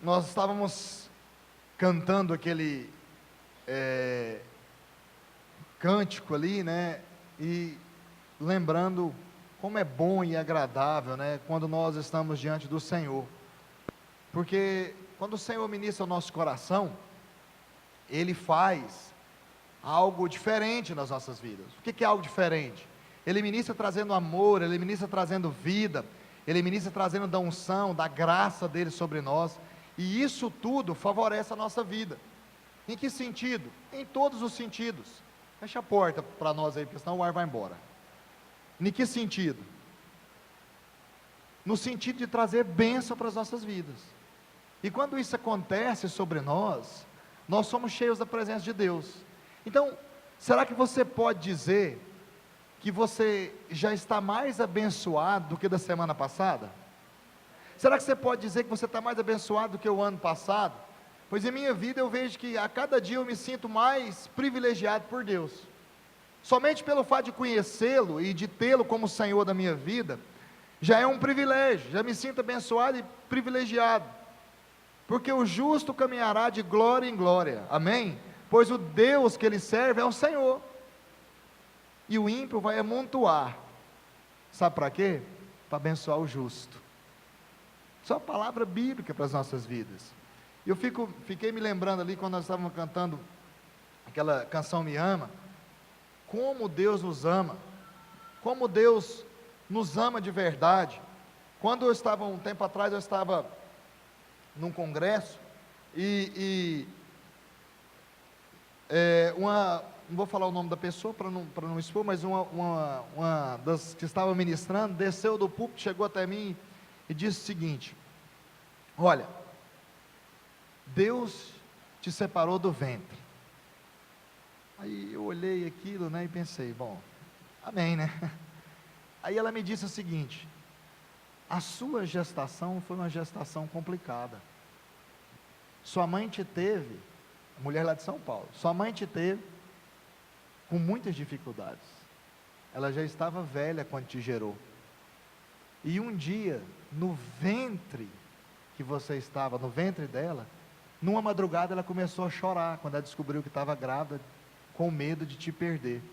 Nós estávamos cantando aquele cântico ali, né? E lembrando como é bom e agradável, né? Quando nós estamos diante do Senhor. Porque quando o Senhor ministra o nosso coração, Ele faz algo diferente nas nossas vidas. O que é algo diferente? Ele ministra trazendo amor, Ele ministra trazendo vida, Ele ministra trazendo da unção, da graça dEle sobre nós, e isso tudo favorece a nossa vida. Em que sentido? Em todos os sentidos. Fecha a porta para nós aí, porque senão o ar vai embora. Em que sentido? No sentido de trazer bênção para as nossas vidas. E quando isso acontece sobre nós, nós somos cheios da presença de Deus. Então, será que você pode dizer que você já está mais abençoado do que da semana passada? Será que você pode dizer que você está mais abençoado do que o ano passado? Pois em minha vida eu vejo que a cada dia eu me sinto mais privilegiado por Deus. Somente pelo fato de conhecê-lo e de tê-lo como Senhor da minha vida, já é um privilégio, já me sinto abençoado e privilegiado. Porque o justo caminhará de glória em glória, amém? Pois o Deus que ele serve é o Senhor. E o ímpio vai amontoar. Sabe para quê? Para abençoar o justo. Isso é uma palavra bíblica para as nossas vidas. E eu fiquei me lembrando ali, quando nós estávamos cantando aquela canção Me Ama, como Deus nos ama, como Deus nos ama de verdade. Quando eu estava, um tempo atrás, eu estava num congresso, não vou falar o nome da pessoa para não expor, mas uma das que estava ministrando, desceu do púlpito, chegou até mim e disse o seguinte: olha, Deus te separou do ventre. Aí eu olhei aquilo, né, e pensei, bom, amém, né? Aí ela me disse o seguinte: a sua gestação foi uma gestação complicada. Sua mãe te teve, mulher lá de São Paulo, sua mãe te teve com muitas dificuldades. Ela já estava velha quando te gerou. E um dia, no ventre que você estava, no ventre dela, numa madrugada ela começou a chorar, quando ela descobriu que estava grávida, com medo de te perder.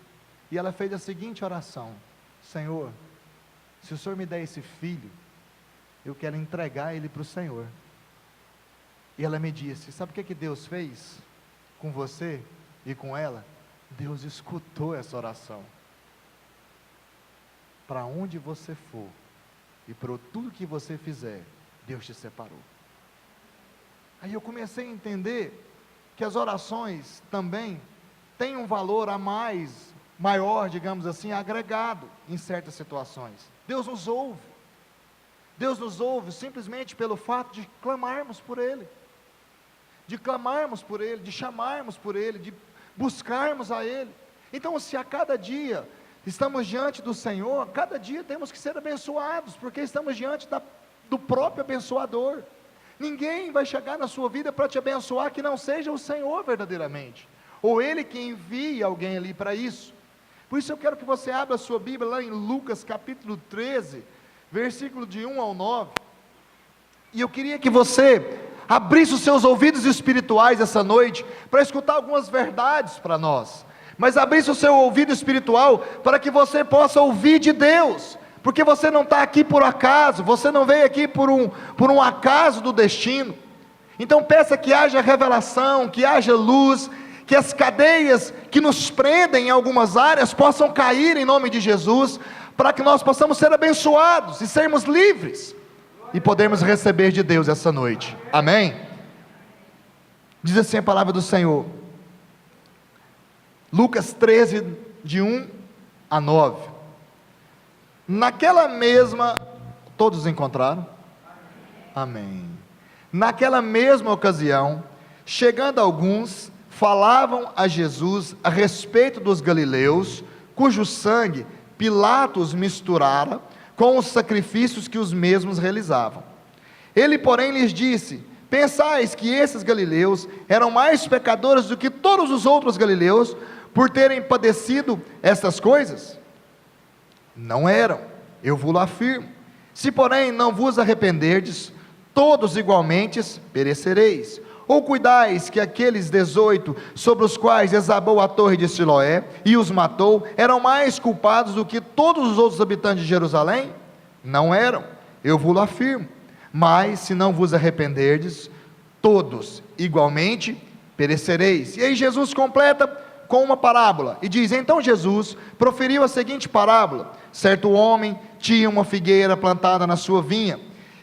E ela fez a seguinte oração: Senhor, se o Senhor me der esse filho, eu quero entregar ele para o Senhor. E ela me disse: sabe o que Deus fez com você e com ela? Deus escutou essa oração. Para onde você for e para tudo que você fizer, Deus te separou. Aí eu comecei a entender que as orações também têm um valor a mais, maior, digamos assim, agregado em certas situações. Deus nos ouve. Deus nos ouve simplesmente pelo fato de clamarmos por Ele, de clamarmos por Ele, de chamarmos por Ele, de buscarmos a Ele. Então, se a cada dia estamos diante do Senhor, cada dia temos que ser abençoados, porque estamos diante do próprio abençoador. Ninguém vai chegar na sua vida para te abençoar que não seja o Senhor verdadeiramente, ou Ele que envie alguém ali para isso. Por isso eu quero que você abra a sua Bíblia lá em Lucas capítulo 13, versículo de 1 ao 9, e eu queria que você abrisse os seus ouvidos espirituais essa noite, para escutar algumas verdades para nós, mas abrisse o seu ouvido espiritual, para que você possa ouvir de Deus, porque você não está aqui por acaso, você não veio aqui por um acaso do destino. Então peça que haja revelação, que haja luz, que as cadeias que nos prendem em algumas áreas possam cair em nome de Jesus, para que nós possamos ser abençoados e sermos livres, e podermos receber de Deus essa noite, amém? Diz assim a palavra do Senhor, Lucas 13, de 1 a 9, naquela mesma, todos encontraram? Amém. Naquela mesma ocasião, chegando alguns, falavam a Jesus a respeito dos galileus, cujo sangue Pilatos misturara com os sacrifícios que os mesmos realizavam. Ele, porém, lhes disse: pensais que esses galileus eram mais pecadores do que todos os outros galileus, por terem padecido estas coisas? Não eram, eu vos afirmo. Se porém não vos arrependerdes, todos igualmente perecereis. Ou cuidais que aqueles 18, sobre os quais desabou a torre de Siloé, e os matou, eram mais culpados do que todos os outros habitantes de Jerusalém? Não eram, eu vos afirmo. Mas, se não vos arrependerdes, todos igualmente perecereis. E aí Jesus completa com uma parábola, e diz: então Jesus proferiu a seguinte parábola: certo homem tinha uma figueira plantada na sua vinha,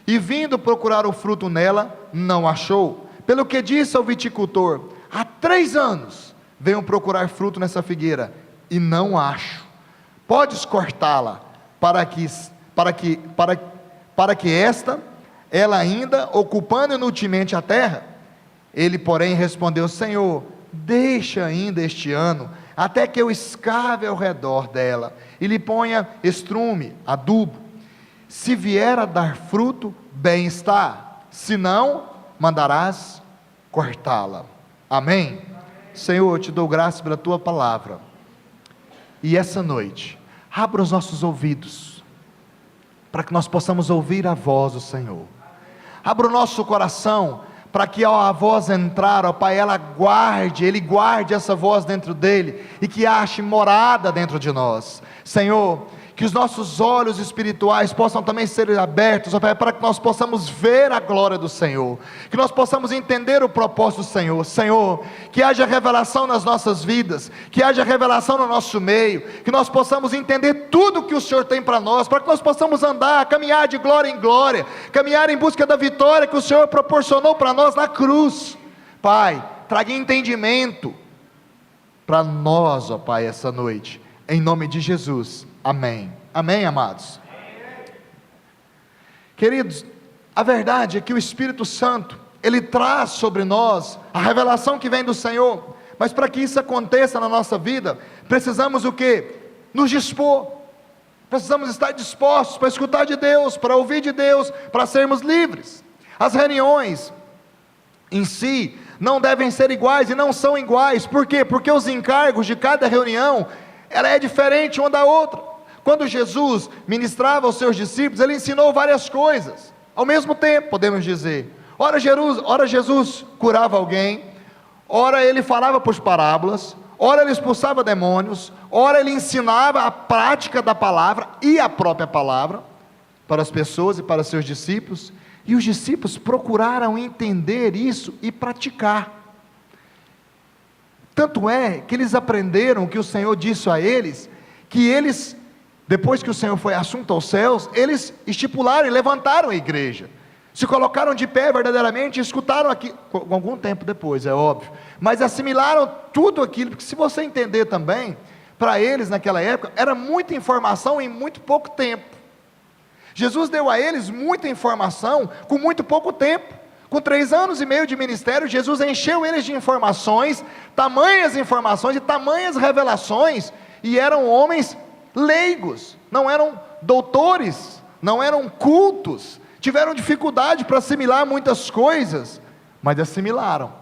e vindo procurar o fruto nela, não achou. Pelo que disse ao viticultor: há 3 anos venho procurar fruto nessa figueira, e não acho. Podes cortá-la, para que ela ainda, ocupando inutilmente a terra? Ele, porém, respondeu: Senhor, deixa ainda este ano, até que eu escave ao redor dela, e lhe ponha estrume, adubo. Se vier a dar fruto, bem está, se não, mandarás cortá-la. Amém? Senhor, eu te dou graça pela tua palavra, e essa noite, abra os nossos ouvidos, para que nós possamos ouvir a voz do Senhor. Abra o nosso coração, para que ao a voz entrar, ó Pai, Ele guarde essa voz dentro dele, e que ache morada dentro de nós. Senhor, que os nossos olhos espirituais possam também ser abertos, ó Pai, para que nós possamos ver a glória do Senhor, que nós possamos entender o propósito do Senhor. Senhor, que haja revelação nas nossas vidas, que haja revelação no nosso meio, que nós possamos entender tudo que o Senhor tem para nós, para que nós possamos andar, caminhar de glória em glória, caminhar em busca da vitória que o Senhor proporcionou para nós na cruz. Pai, traga entendimento para nós, ó Pai, essa noite, em nome de Jesus. Amém. Amém, amados? Queridos, a verdade é que o Espírito Santo, Ele traz sobre nós a revelação que vem do Senhor, mas para que isso aconteça na nossa vida, precisamos o quê? Nos dispor, precisamos estar dispostos para escutar de Deus, para ouvir de Deus, para sermos livres. As reuniões em si não devem ser iguais, e não são iguais. Por quê? Porque os encargos de cada reunião, ela é diferente uma da outra. Quando Jesus ministrava aos seus discípulos, Ele ensinou várias coisas, ao mesmo tempo, podemos dizer. Ora Jesus curava alguém, ora Ele falava por parábolas, ora Ele expulsava demônios, ora Ele ensinava a prática da palavra, e a própria palavra, para as pessoas e para seus discípulos, e os discípulos procuraram entender isso e praticar. Tanto é que eles aprenderam que o Senhor disse a eles, que eles, depois que o Senhor foi assunto aos céus, eles estipularam e levantaram a igreja, se colocaram de pé verdadeiramente, escutaram aqui, com algum tempo depois, é óbvio, mas assimilaram tudo aquilo, porque se você entender também, para eles naquela época, era muita informação em muito pouco tempo. Jesus deu a eles muita informação, com muito pouco tempo. Com 3 anos e meio de ministério, Jesus encheu eles de informações, tamanhas informações e tamanhas revelações, e eram homens leigos, não eram doutores, não eram cultos, tiveram dificuldade para assimilar muitas coisas, mas assimilaram,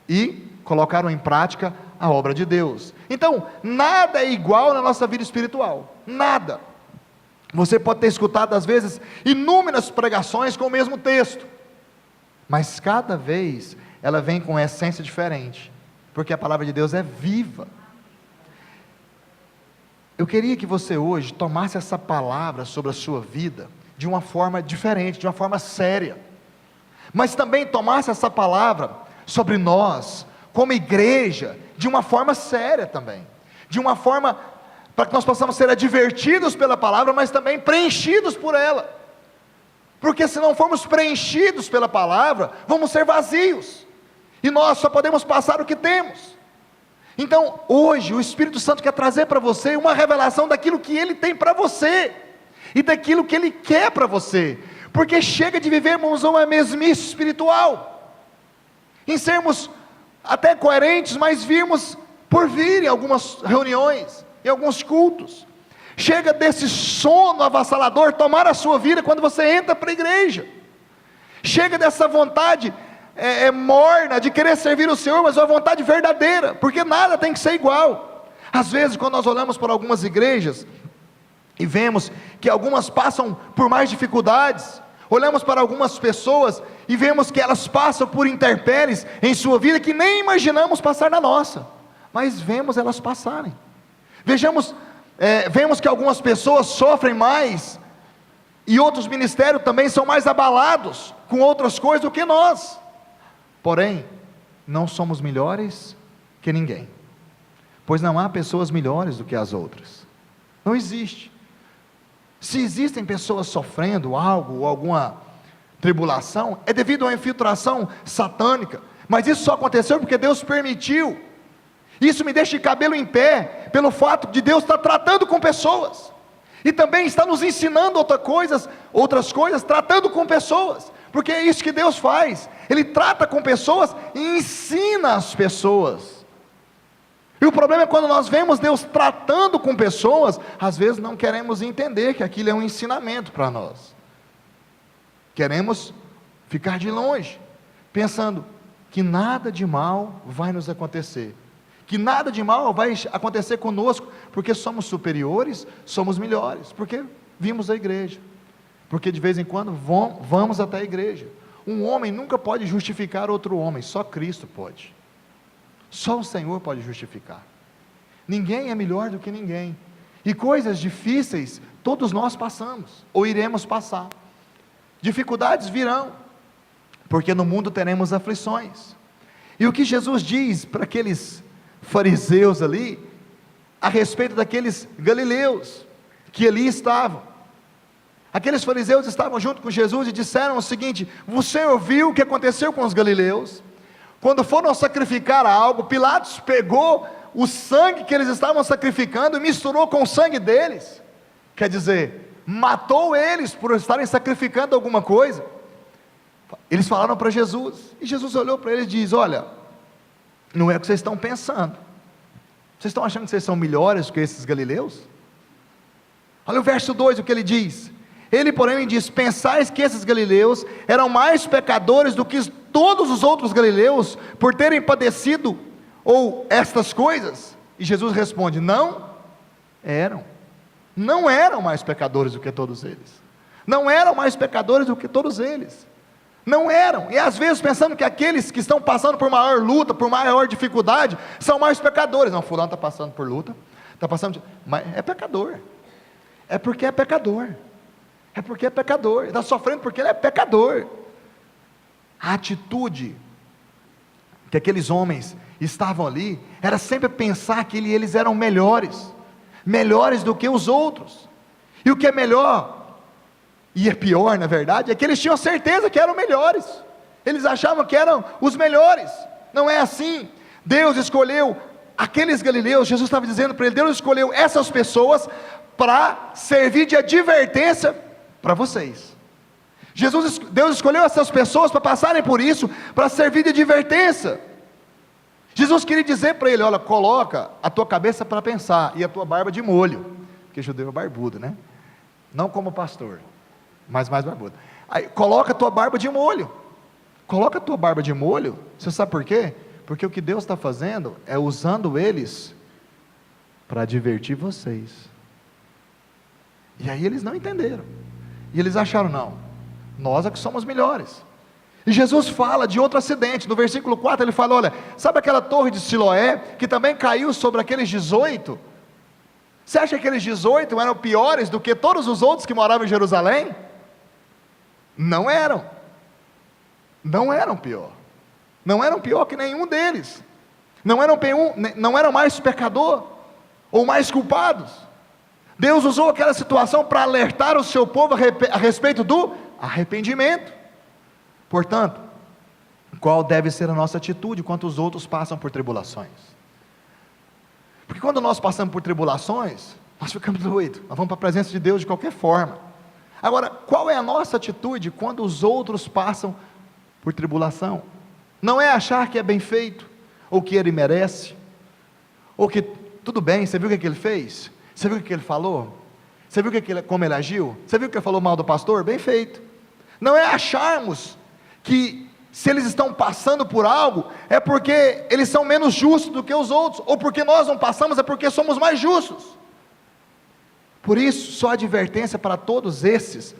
e colocaram em prática a obra de Deus. Então, nada é igual na nossa vida espiritual, nada. Você pode ter escutado às vezes inúmeras pregações com o mesmo texto, mas cada vez ela vem com essência diferente, porque a palavra de Deus é viva. Eu queria que você hoje tomasse essa palavra sobre a sua vida de uma forma diferente, de uma forma séria, mas também tomasse essa palavra sobre nós, como igreja, de uma forma séria também, de uma forma para que nós possamos ser advertidos pela palavra, mas também preenchidos por ela, porque se não formos preenchidos pela palavra, vamos ser vazios, e nós só podemos passar o que temos. Então hoje o Espírito Santo quer trazer para você uma revelação daquilo que Ele tem para você, e daquilo que Ele quer para você, porque chega de vivermos uma mesmice espiritual, em sermos até coerentes, mas virmos por vir em algumas reuniões, em alguns cultos. Chega desse sono avassalador tomar a sua vida quando você entra para a igreja. Chega dessa vontade morna de querer servir o Senhor, mas uma vontade verdadeira, porque nada tem que ser igual. Às vezes quando nós olhamos para algumas igrejas e vemos que algumas passam por mais dificuldades, olhamos para algumas pessoas e vemos que elas passam por intempéries em sua vida que nem imaginamos passar na nossa, mas vemos elas passarem. Vemos que algumas pessoas sofrem mais, e outros ministérios também são mais abalados com outras coisas do que nós. Porém, não somos melhores que ninguém, pois não há pessoas melhores do que as outras. Não existe. Se existem pessoas sofrendo algo ou alguma tribulação, é devido a uma infiltração satânica, mas isso só aconteceu porque Deus permitiu. Isso me deixa de cabelo em pé, pelo fato de Deus estar tratando com pessoas, e também está nos ensinando outras coisas, tratando com pessoas, porque é isso que Deus faz, Ele trata com pessoas e ensina as pessoas. E o problema é quando nós vemos Deus tratando com pessoas, às vezes não queremos entender que aquilo é um ensinamento para nós, queremos ficar de longe, pensando que nada de mal vai nos acontecer, que nada de mal vai acontecer conosco, porque somos superiores, somos melhores, porque vimos a igreja, porque de vez em quando vamos até a igreja. Um homem nunca pode justificar outro homem, só Cristo pode, só o Senhor pode justificar. Ninguém é melhor do que ninguém, e coisas difíceis todos nós passamos, ou iremos passar, dificuldades virão, porque no mundo teremos aflições. E o que Jesus diz para aqueles fariseus ali, a respeito daqueles galileus, que ali estavam, aqueles fariseus estavam junto com Jesus, e disseram o seguinte: você ouviu o que aconteceu com os galileus, quando foram sacrificar algo, Pilatos pegou o sangue que eles estavam sacrificando, e misturou com o sangue deles, quer dizer, matou eles, por estarem sacrificando alguma coisa. Eles falaram para Jesus, e Jesus olhou para eles e diz: olha, não é o que vocês estão pensando, vocês estão achando que vocês são melhores que esses galileus? Olha o verso 2, o que ele diz: ele porém me diz, pensais que esses galileus eram mais pecadores do que todos os outros galileus, por terem padecido, ou estas coisas? E Jesus responde: não eram mais pecadores do que todos eles, não eram mais pecadores do que todos eles, não eram. E às vezes pensando que aqueles que estão passando por maior luta, por maior dificuldade, são mais pecadores. Não, fulano está passando por luta, mas é pecador, é porque é pecador, está sofrendo porque ele é pecador. A atitude que aqueles homens estavam ali, era sempre pensar que eles eram melhores do que os outros, e o que é melhor, e é pior na verdade, é que eles tinham certeza que eram melhores, eles achavam que eram os melhores. Não é assim. Deus escolheu aqueles galileus, Jesus estava dizendo para ele, Deus escolheu essas pessoas para servir de advertência para vocês. Deus escolheu essas pessoas para passarem por isso, para servir de advertência. Jesus queria dizer para ele: olha, coloca a tua cabeça para pensar, e a tua barba de molho, porque judeu é barbudo, né? Não como pastor, mas mais barbudo. Aí, coloca a tua barba de molho, você sabe por quê? Porque o que Deus está fazendo, é usando eles, para divertir vocês. E aí eles não entenderam, e eles acharam: não, nós é que somos melhores. E Jesus fala de outro acidente, no versículo 4 ele fala: olha, sabe aquela torre de Siloé, que também caiu sobre aqueles 18? Você acha que aqueles 18 eram piores do que todos os outros que moravam em Jerusalém? Não eram pior que nenhum deles, não eram mais pecador, ou mais culpados. Deus usou aquela situação para alertar o seu povo a respeito do arrependimento. Portanto, qual deve ser a nossa atitude quando os outros passam por tribulações? Porque quando nós passamos por tribulações, nós ficamos doidos, nós vamos para a presença de Deus de qualquer forma. Agora, qual é a nossa atitude quando os outros passam por tribulação? Não é achar que é bem feito, ou que ele merece, ou que tudo bem. Você viu o que ele fez? Você viu o que ele falou? Você viu como ele agiu? Você viu que ele falou mal do pastor? Bem feito. Não é acharmos que se eles estão passando por algo, é porque eles são menos justos do que os outros, ou porque nós não passamos, é porque somos mais justos. Por isso, só advertência para todos esses: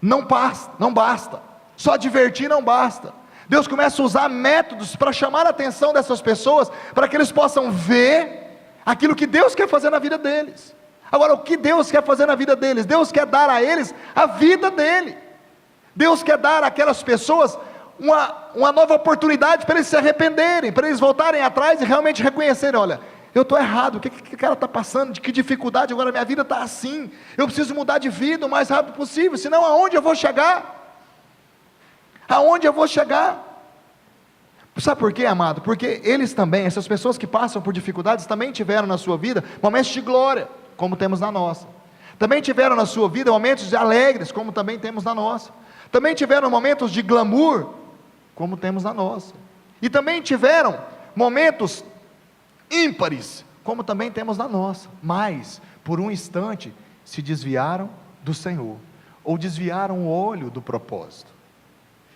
Não basta, só divertir não basta. Deus começa a usar métodos para chamar a atenção dessas pessoas, para que eles possam ver aquilo que Deus quer fazer na vida deles. Agora, o que Deus quer fazer na vida deles? Deus quer dar a eles a vida dele. Deus quer dar àquelas pessoas uma nova oportunidade para eles se arrependerem, para eles voltarem atrás e realmente reconhecerem: olha, eu estou errado, o que o cara está passando, de que dificuldade, agora minha vida está assim, eu preciso mudar de vida o mais rápido possível, senão aonde eu vou chegar? Aonde eu vou chegar? Sabe por quê, amado? Porque eles também, essas pessoas que passam por dificuldades, também tiveram na sua vida momentos de glória, como temos na nossa. Também tiveram na sua vida momentos de alegres, como também temos na nossa. Também tiveram momentos de glamour, como temos na nossa. E também tiveram momentos ímpares, como também temos na nossa. Mas, por um instante, se desviaram do Senhor, ou desviaram o olho do propósito.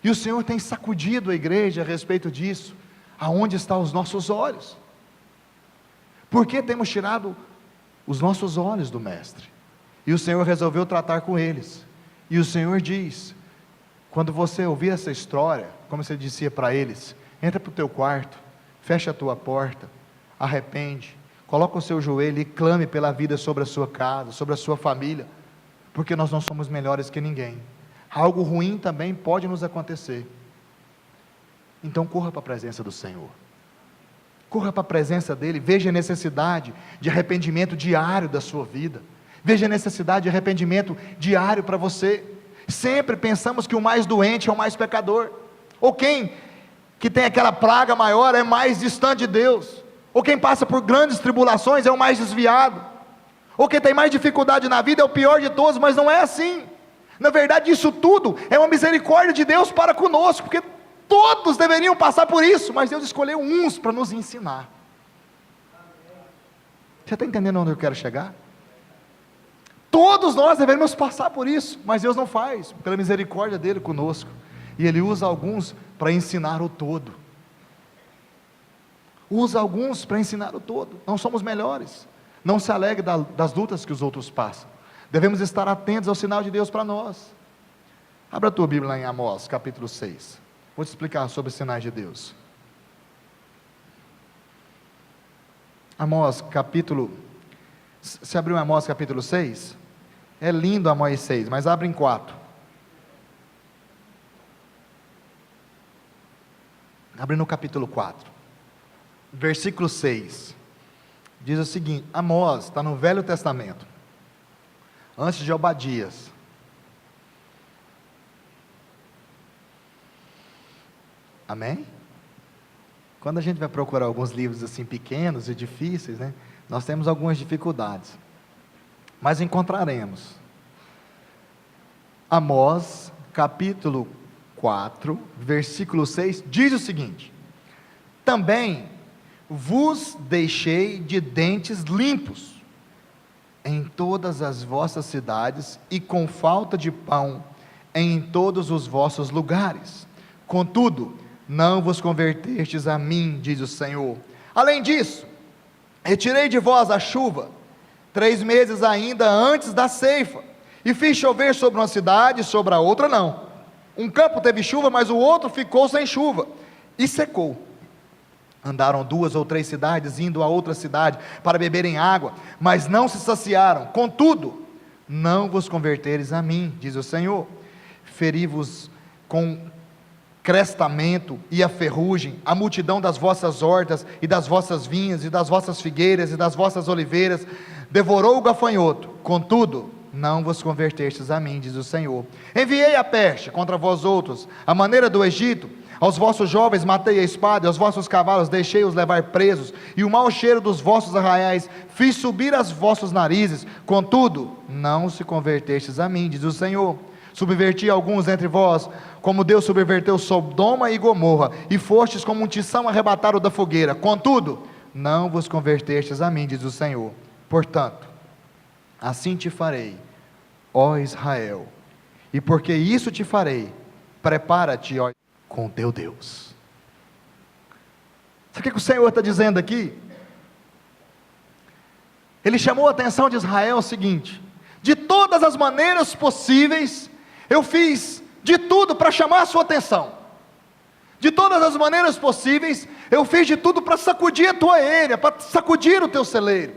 E o Senhor tem sacudido a igreja a respeito disso. Aonde estão os nossos olhos? Por que temos tirado os nossos olhos do Mestre? E o Senhor resolveu tratar com eles. E o Senhor diz: quando você ouvir essa história, como você dizia para eles, entra para o teu quarto, fecha a tua porta, arrepende, coloca o seu joelho e clame pela vida sobre a sua casa, sobre a sua família, porque nós não somos melhores que ninguém. Algo ruim também pode nos acontecer. Então corra para a presença do Senhor, corra para a presença dEle, veja a necessidade de arrependimento diário da sua vida, veja a necessidade de arrependimento diário para você. Sempre pensamos que o mais doente é o mais pecador, ou quem que tem aquela praga maior é mais distante de Deus, ou quem passa por grandes tribulações é o mais desviado, ou quem tem mais dificuldade na vida é o pior de todos. Mas não é assim. Na verdade, isso tudo é uma misericórdia de Deus para conosco, porque todos deveriam passar por isso, mas Deus escolheu uns para nos ensinar. Você está entendendo onde eu quero chegar? Todos nós devemos passar por isso, mas Deus não faz, pela misericórdia dEle conosco, e Ele usa alguns para ensinar o todo. Usa alguns para ensinar o todo. Não somos melhores. Não se alegre das lutas que os outros passam. Devemos estar atentos ao sinal de Deus para nós. Abra a tua Bíblia lá em Amós, capítulo 6. Vou te explicar sobre os sinais de Deus. Amós, capítulo... Se abriu Amós, capítulo 6? É lindo Amós 6, mas abre em 4. Abre no capítulo 4. Versículo 6. Diz o seguinte: Amós está no Velho Testamento, antes de Obadias. Amém? Quando a gente vai procurar alguns livros assim pequenos e difíceis, né, nós temos algumas dificuldades, mas encontraremos. Amós, capítulo 4, versículo 6, diz o seguinte: também vos deixei de dentes limpos em todas as vossas cidades, e com falta de pão em todos os vossos lugares. Contudo, não vos convertestes a mim, diz o Senhor. Além disso, retirei de vós a chuva, 3 meses ainda antes da ceifa, e fiz chover sobre uma cidade, sobre a outra não. Um campo teve chuva, mas o outro ficou sem chuva, e secou. Andaram 2 ou 3 cidades, indo a outra cidade, para beberem água, mas não se saciaram. Contudo, não vos converteres a mim, diz o Senhor. Feri-vos com crestamento e a ferrugem, a multidão das vossas hortas, e das vossas vinhas, e das vossas figueiras, e das vossas oliveiras, devorou o gafanhoto. Contudo, não vos convertestes a mim, diz o Senhor. Enviei a peste contra vós outros, a maneira do Egito. Aos vossos jovens matei a espada, e aos vossos cavalos deixei-os levar presos, e o mau cheiro dos vossos arraiais fiz subir aos vossos narizes. Contudo, não se convertestes a mim, diz o Senhor. Subverti alguns entre vós, como Deus subverteu Sodoma e Gomorra, e fostes como um tição arrebatado da fogueira. Contudo, não vos convertestes a mim, diz o Senhor. Portanto, assim te farei, ó Israel, e porque isso te farei, prepara-te, ó, com teu Deus. Sabe o que o Senhor está dizendo aqui? Ele chamou a atenção de Israel o seguinte: de todas as maneiras possíveis, eu fiz de tudo para chamar a sua atenção, de todas as maneiras possíveis, eu fiz de tudo para sacudir a tua orelha, para sacudir o teu celeiro,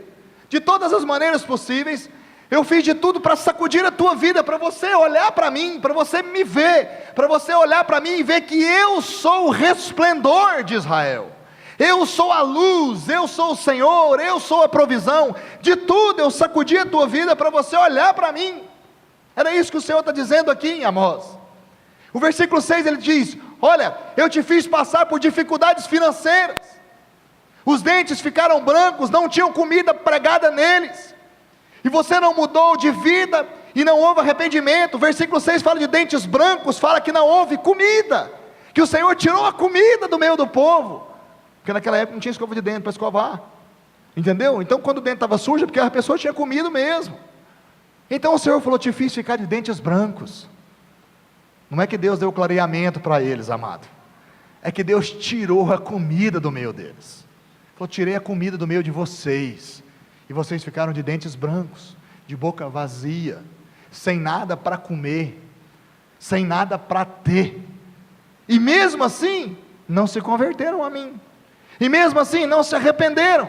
de todas as maneiras possíveis, eu fiz de tudo para sacudir a tua vida, para você olhar para mim, para você me ver, para você olhar para mim e ver que eu sou o resplendor de Israel, eu sou a luz, eu sou o Senhor, eu sou a provisão, de tudo eu sacudi a tua vida para você olhar para mim. Era isso que o Senhor está dizendo aqui em Amós. O versículo 6 ele diz: olha, eu te fiz passar por dificuldades financeiras, os dentes ficaram brancos, não tinham comida pregada neles, e você não mudou de vida, e não houve arrependimento. O versículo 6 fala de dentes brancos, fala que não houve comida, que o Senhor tirou a comida do meio do povo, porque naquela época não tinha escova de dente para escovar, entendeu? Então quando o dente estava sujo, é porque a pessoa tinha comido mesmo. Então o Senhor falou: te fiz ficar de dentes brancos. Não é que Deus deu clareamento para eles, amado, é que Deus tirou a comida do meio deles. Falou: tirei a comida do meio de vocês, e vocês ficaram de dentes brancos, de boca vazia, sem nada para comer, sem nada para ter, e mesmo assim não se converteram a mim, e mesmo assim não se arrependeram.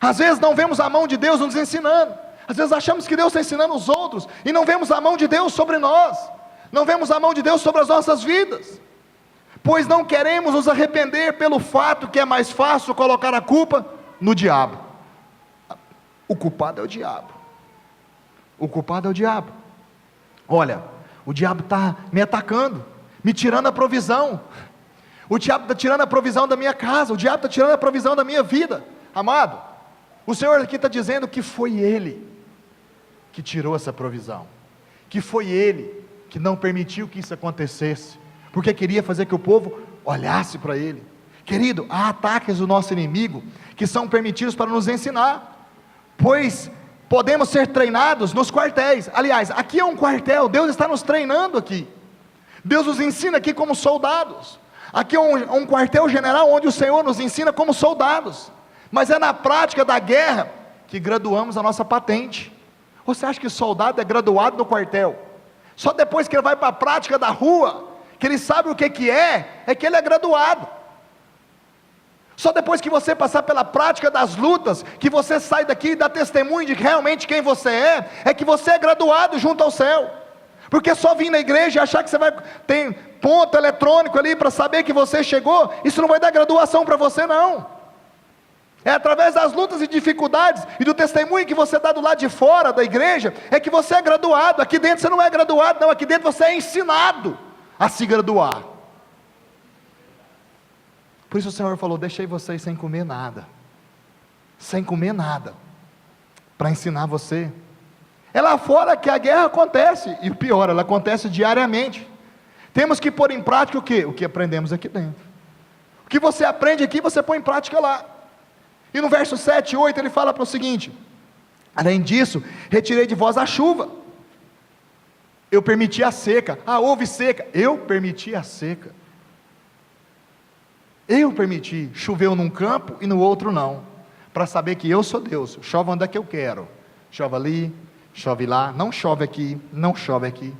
Às vezes não vemos a mão de Deus nos ensinando, às vezes achamos que Deus está ensinando os outros, e não vemos a mão de Deus sobre nós, não vemos a mão de Deus sobre as nossas vidas, pois não queremos nos arrepender pelo fato que é mais fácil colocar a culpa no diabo. O culpado é o diabo, o culpado é o diabo. Olha, o diabo está me atacando, me tirando a provisão, o diabo está tirando a provisão da minha casa, o diabo está tirando a provisão da minha vida. Amado, o Senhor aqui está dizendo que foi Ele que tirou essa provisão, que foi Ele que não permitiu que isso acontecesse, porque queria fazer que o povo olhasse para Ele. Querido, há ataques do nosso inimigo que são permitidos para nos ensinar, pois podemos ser treinados nos quartéis. Aliás, aqui é um quartel, Deus está nos treinando aqui, Deus nos ensina aqui como soldados, aqui é um quartel general onde o Senhor nos ensina como soldados, mas é na prática da guerra que graduamos a nossa patente. Você acha que soldado é graduado no quartel? Só depois que ele vai para a prática da rua, que ele sabe o que que é que ele é graduado. Só depois que você passar pela prática das lutas, que você sai daqui e dá testemunho de realmente quem você é que você é graduado junto ao céu. Porque só vir na igreja e achar que você vai ter ponto eletrônico ali para saber que você chegou, isso não vai dar graduação para você não. É através das lutas e dificuldades e do testemunho que você dá do lado de fora da igreja, é que você é graduado. Aqui dentro você não é graduado não, aqui dentro você é ensinado a se graduar. Por isso o Senhor falou: deixei vocês sem comer nada, para ensinar você. É lá fora que a guerra acontece, e pior, ela acontece diariamente. Temos que pôr em prática o quê? O que aprendemos aqui dentro. O que você aprende aqui, você põe em prática lá. E no verso 7 e 8 ele fala para o seguinte: além disso, retirei de vós a chuva, eu permiti a seca. Houve seca, eu permiti a seca, eu permiti. Choveu num campo e no outro não, para saber que eu sou Deus. Chove onde é que eu quero, chove ali, chove lá, não chove aqui, não chove aqui.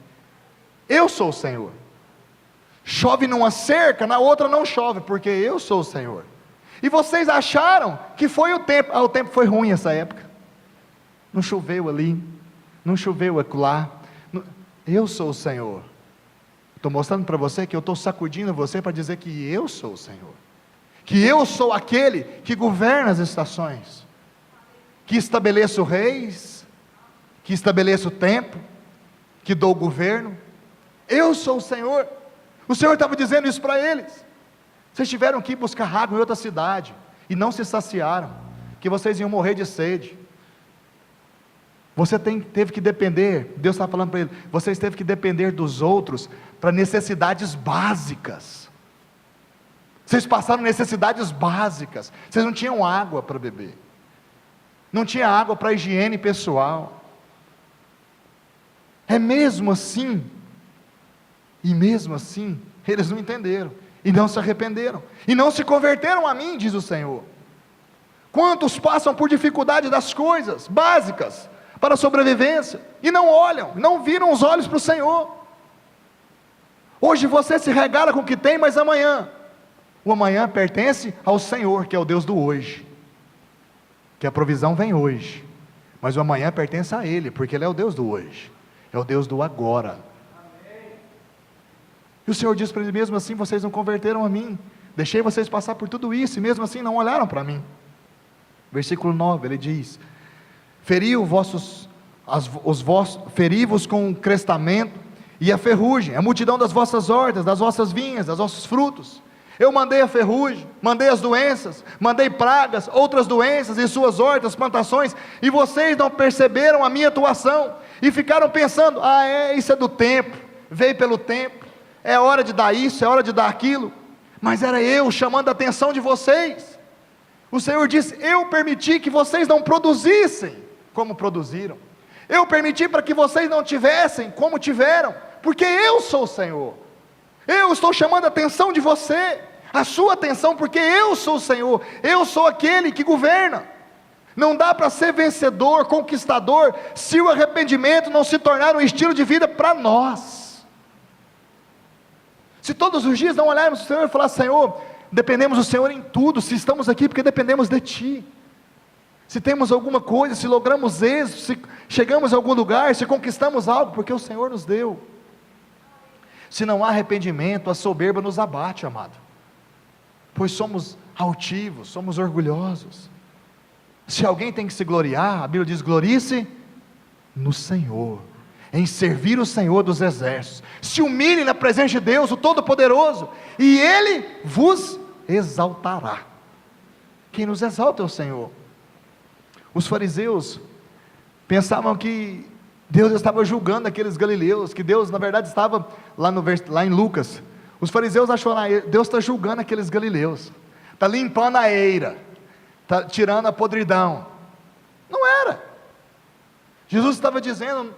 Eu sou o Senhor. Chove numa cerca, na outra não chove, porque eu sou o Senhor. E vocês acharam que foi o tempo. O tempo foi ruim essa época, não choveu ali, não choveu acolá. Eu sou o Senhor. Estou mostrando para você que eu estou sacudindo você para dizer que eu sou o Senhor, que eu sou aquele que governa as estações, que estabeleço reis, que estabeleço o tempo, que dou o governo. Eu sou o Senhor. O Senhor estava dizendo isso para eles. Vocês tiveram que ir buscar água em outra cidade, e não se saciaram, que vocês iam morrer de sede. Você teve que depender, Deus está falando para ele, vocês teve que depender dos outros, para necessidades básicas. Vocês passaram necessidades básicas, vocês não tinham água para beber, não tinha água para higiene pessoal. É mesmo assim, e mesmo assim, eles não entenderam, e não se arrependeram, e não se converteram a mim, diz o Senhor. Quantos passam por dificuldade das coisas básicas, para a sobrevivência, e não olham, não viram os olhos para o Senhor. Hoje você se regala com o que tem, mas amanhã, o amanhã pertence ao Senhor, que é o Deus do hoje, que a provisão vem hoje, mas o amanhã pertence a Ele, porque Ele é o Deus do hoje, é o Deus do agora. E o Senhor diz para ele: mesmo assim vocês não converteram a mim, deixei vocês passar por tudo isso, e mesmo assim não olharam para mim. Versículo 9, ele diz: feri-vos com o crestamento e a ferrugem, a multidão das vossas hortas, das vossas vinhas, dos vossos frutos. Eu mandei a ferrugem, mandei as doenças, mandei pragas, outras doenças em suas hortas, plantações, e vocês não perceberam a minha atuação, e ficaram pensando: isso é do tempo, veio pelo tempo, é hora de dar isso, é hora de dar aquilo. Mas era eu chamando a atenção de vocês. O Senhor disse: eu permiti que vocês não produzissem como produziram, eu permiti para que vocês não tivessem como tiveram, porque eu sou o Senhor. Eu estou chamando a atenção de você, a sua atenção, porque eu sou o Senhor, eu sou aquele que governa. Não dá para ser vencedor, conquistador, se o arrependimento não se tornar um estilo de vida para nós. Se todos os dias não olharmos para o Senhor e falar: Senhor, dependemos do Senhor em tudo, se estamos aqui porque dependemos de Ti, se temos alguma coisa, se logramos êxito, se chegamos a algum lugar, se conquistamos algo, porque o Senhor nos deu. Se não há arrependimento, a soberba nos abate, amado, pois somos altivos, somos orgulhosos. Se alguém tem que se gloriar, a Bíblia diz: glorie-se no Senhor, em servir o Senhor dos exércitos. Se humilhe na presença de Deus, o Todo-Poderoso, e Ele vos exaltará. Quem nos exalta é o Senhor. Os fariseus pensavam que Deus estava julgando aqueles galileus, que Deus na verdade estava lá em Lucas. Os fariseus acharam: Deus está julgando aqueles galileus, está limpando a eira, está tirando a podridão. Não era. Jesus estava dizendo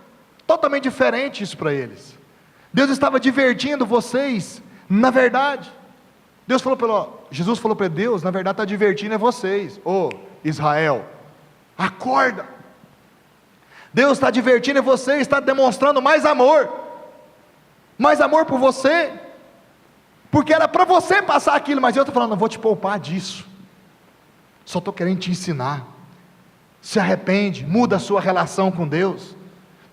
totalmente diferente isso para eles. Deus estava divertindo vocês, na verdade. Jesus falou para Deus: na verdade está divertindo é vocês, Israel, acorda. Deus está divertindo você, está demonstrando mais amor por você, porque era para você passar aquilo, mas eu estou falando: não vou te poupar disso, só estou querendo te ensinar. Se arrepende, muda a sua relação com Deus,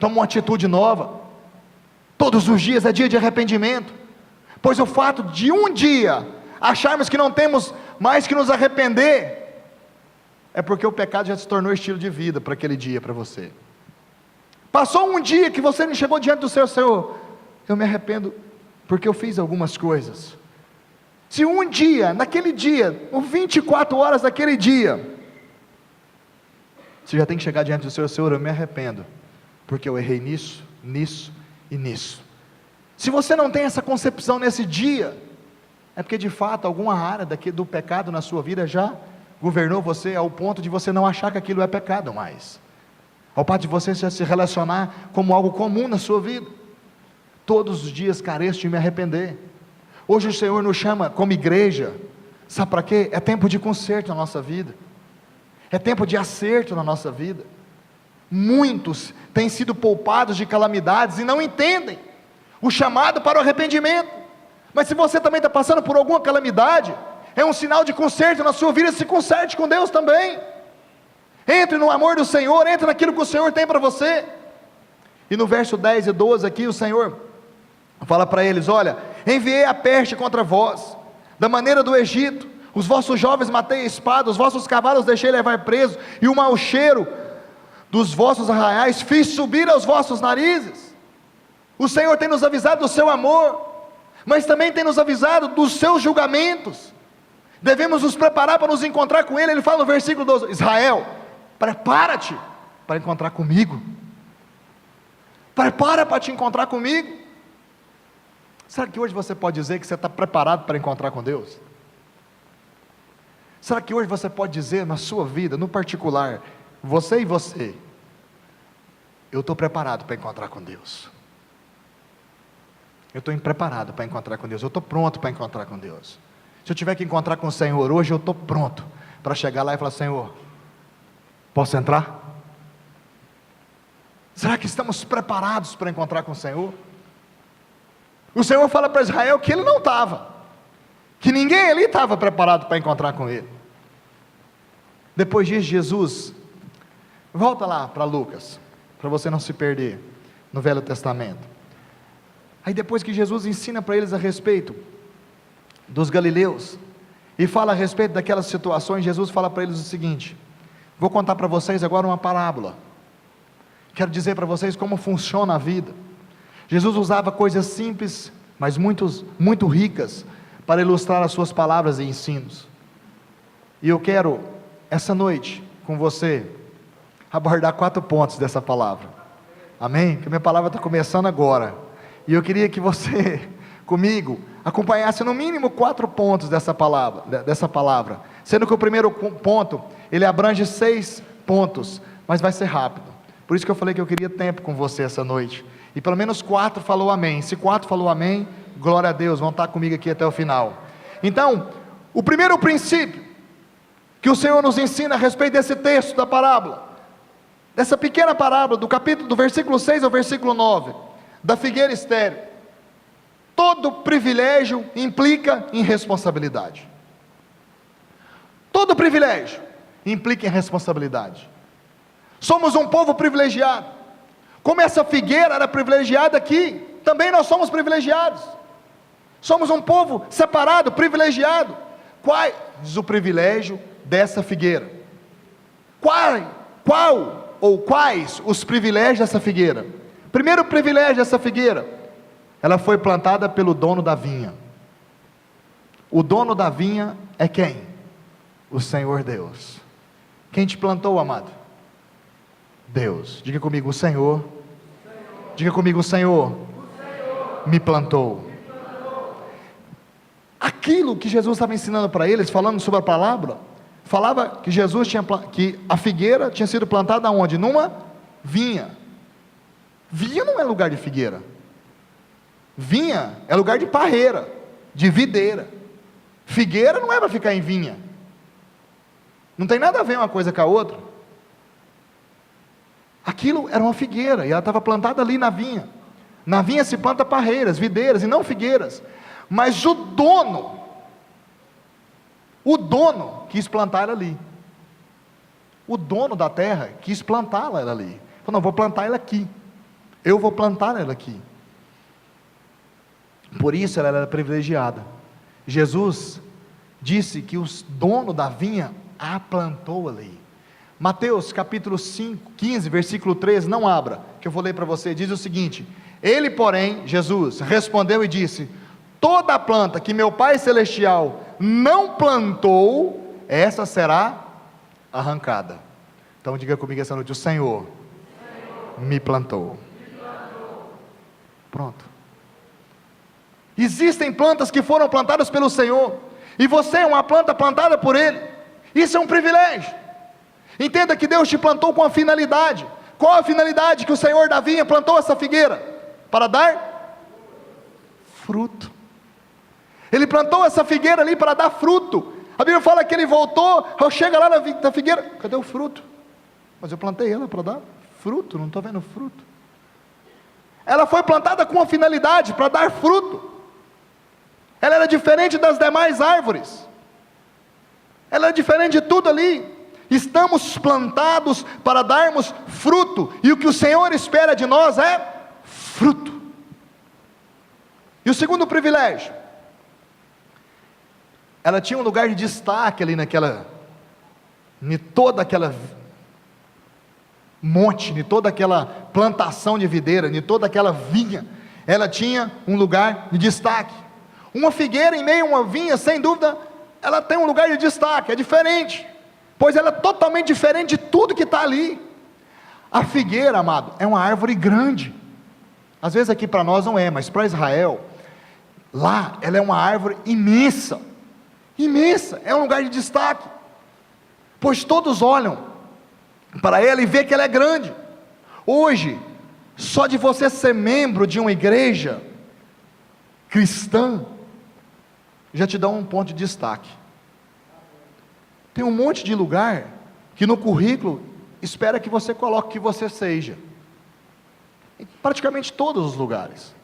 toma uma atitude nova. Todos os dias é dia de arrependimento, pois o fato de um dia acharmos que não temos mais que nos arrepender, é porque o pecado já se tornou estilo de vida para aquele dia, para você. Passou um dia que você não chegou diante do Senhor: eu me arrependo porque eu fiz algumas coisas. Se um dia, naquele dia, 24 horas daquele dia, você já tem que chegar diante do Senhor: eu me arrependo porque eu errei nisso, nisso e nisso. Se você não tem essa concepção nesse dia, é porque de fato alguma área do pecado na sua vida já governou você ao ponto de você não achar que aquilo é pecado mais, ao ponto de você se relacionar como algo comum na sua vida. Todos os dias careço de me arrepender. Hoje o Senhor nos chama como igreja, sabe para quê? É tempo de conserto na nossa vida, é tempo de acerto na nossa vida. Muitos têm sido poupados de calamidades e não entendem o chamado para o arrependimento. Mas se você também está passando por alguma calamidade, é um sinal de conserto na sua vida. Se conserte com Deus também, entre no amor do Senhor, entre naquilo que o Senhor tem para você. E no verso 10 e 12 aqui, o Senhor fala para eles: olha, enviei a peste contra vós, da maneira do Egito, os vossos jovens matei a espada, os vossos cavalos deixei levar presos, e o mau cheiro dos vossos arraiais fiz subir aos vossos narizes. O Senhor tem nos avisado do seu amor, mas também tem nos avisado dos seus julgamentos. Devemos nos preparar para nos encontrar com Ele. Ele fala no versículo 12: Israel, prepara-te para encontrar comigo. Prepara para te encontrar comigo. Será que hoje você pode dizer que você está preparado para encontrar com Deus? Será que hoje você pode dizer na sua vida, no particular, você e você: eu estou preparado para encontrar com Deus, eu estou preparado para encontrar com Deus, eu estou pronto para encontrar com Deus. Se eu tiver que encontrar com o Senhor hoje, eu estou pronto para chegar lá e falar: Senhor, posso entrar? Será que estamos preparados para encontrar com o Senhor? O Senhor fala para Israel que ele não estava, que ninguém ali estava preparado para encontrar com ele. Depois disso, Jesus, volta lá para Lucas, para você não se perder no Velho Testamento. Aí depois que Jesus ensina para eles a respeito dos galileus, e fala a respeito daquelas situações, Jesus fala para eles o seguinte: vou contar para vocês agora uma parábola, quero dizer para vocês como funciona a vida. Jesus usava coisas simples, mas muito ricas, para ilustrar as suas palavras e ensinos. E eu quero, essa noite, com você, abordar 4 pontos dessa palavra. Amém? Que a minha palavra está começando agora. E eu queria que você, comigo, acompanhasse no mínimo 4 pontos dessa palavra. Sendo que o primeiro ponto, ele abrange 6 pontos, mas vai ser rápido. Por isso que eu falei que eu queria tempo com você essa noite. E pelo menos 4 falou amém. Se 4 falou amém, glória a Deus, vão estar comigo aqui até o final. Então, o primeiro princípio que o Senhor nos ensina a respeito desse texto da parábola, dessa pequena parábola, do versículo 6 ao versículo 9, da figueira estéril: todo privilégio implica em responsabilidade. Todo privilégio implica em responsabilidade. Somos um povo privilegiado. Como essa figueira era privilegiada aqui, também nós somos privilegiados. Somos um povo separado, privilegiado. Qual diz o privilégio dessa figueira? Quais os privilégios dessa figueira? Primeiro privilégio dessa figueira: ela foi plantada pelo dono da vinha. O dono da vinha é quem? O Senhor Deus. Quem te plantou, amado? Deus. Diga comigo: o Senhor. Diga comigo: o Senhor me plantou. Aquilo que Jesus estava ensinando para eles, falando sobre a palavra, falava que que a figueira tinha sido plantada onde? Numa vinha. Vinha não é lugar de figueira. Vinha é lugar de parreira, de videira. Figueira não é para ficar em vinha. Não tem nada a ver uma coisa com a outra. Aquilo era uma figueira, e ela estava plantada ali na vinha. Na vinha se planta parreiras, videiras, e não figueiras. Mas o dono quis plantar ela ali. O dono da terra quis plantá-la ali. Falou: não, vou plantar ela aqui. Eu vou plantar ela aqui. Por isso ela era privilegiada. Jesus disse que o dono da vinha a plantou ali. Mateus capítulo 15, versículo 13, não abra, que eu vou ler para você, diz o seguinte: ele, porém, Jesus, respondeu e disse: toda planta que meu Pai Celestial não plantou, essa será arrancada. Então diga comigo essa noite: o Senhor me plantou. Pronto. Existem plantas que foram plantadas pelo Senhor, e você é uma planta plantada por Ele. Isso é um privilégio. Entenda que Deus te plantou com a finalidade. Qual a finalidade que o Senhor da vinha plantou essa figueira? Para dar fruto. Ele plantou essa figueira ali para dar fruto. A Bíblia fala que ele voltou, chega lá na figueira: cadê o fruto? Mas eu plantei ela para dar fruto, não estou vendo fruto. Ela foi plantada com uma finalidade, para dar fruto. Ela era diferente das demais árvores. Ela era diferente de tudo ali. Estamos plantados para darmos fruto, e o que o Senhor espera de nós é fruto. E o segundo privilégio: ela tinha um lugar de destaque ali em toda aquela monte, em toda aquela plantação de videira, em toda aquela vinha, ela tinha um lugar de destaque. Uma figueira em meio a uma vinha, sem dúvida, ela tem um lugar de destaque, é diferente, pois ela é totalmente diferente de tudo que está ali. A figueira, amado, é uma árvore grande. Às vezes aqui para nós não é, mas para Israel, lá ela é uma árvore imensa. Imensa, é um lugar de destaque, pois todos olham para ela e vê que ela é grande. Hoje, só de você ser membro de uma igreja cristã, já te dá um ponto de destaque. Tem um monte de lugar que no currículo espera que você coloque que você seja. Em praticamente todos os lugares.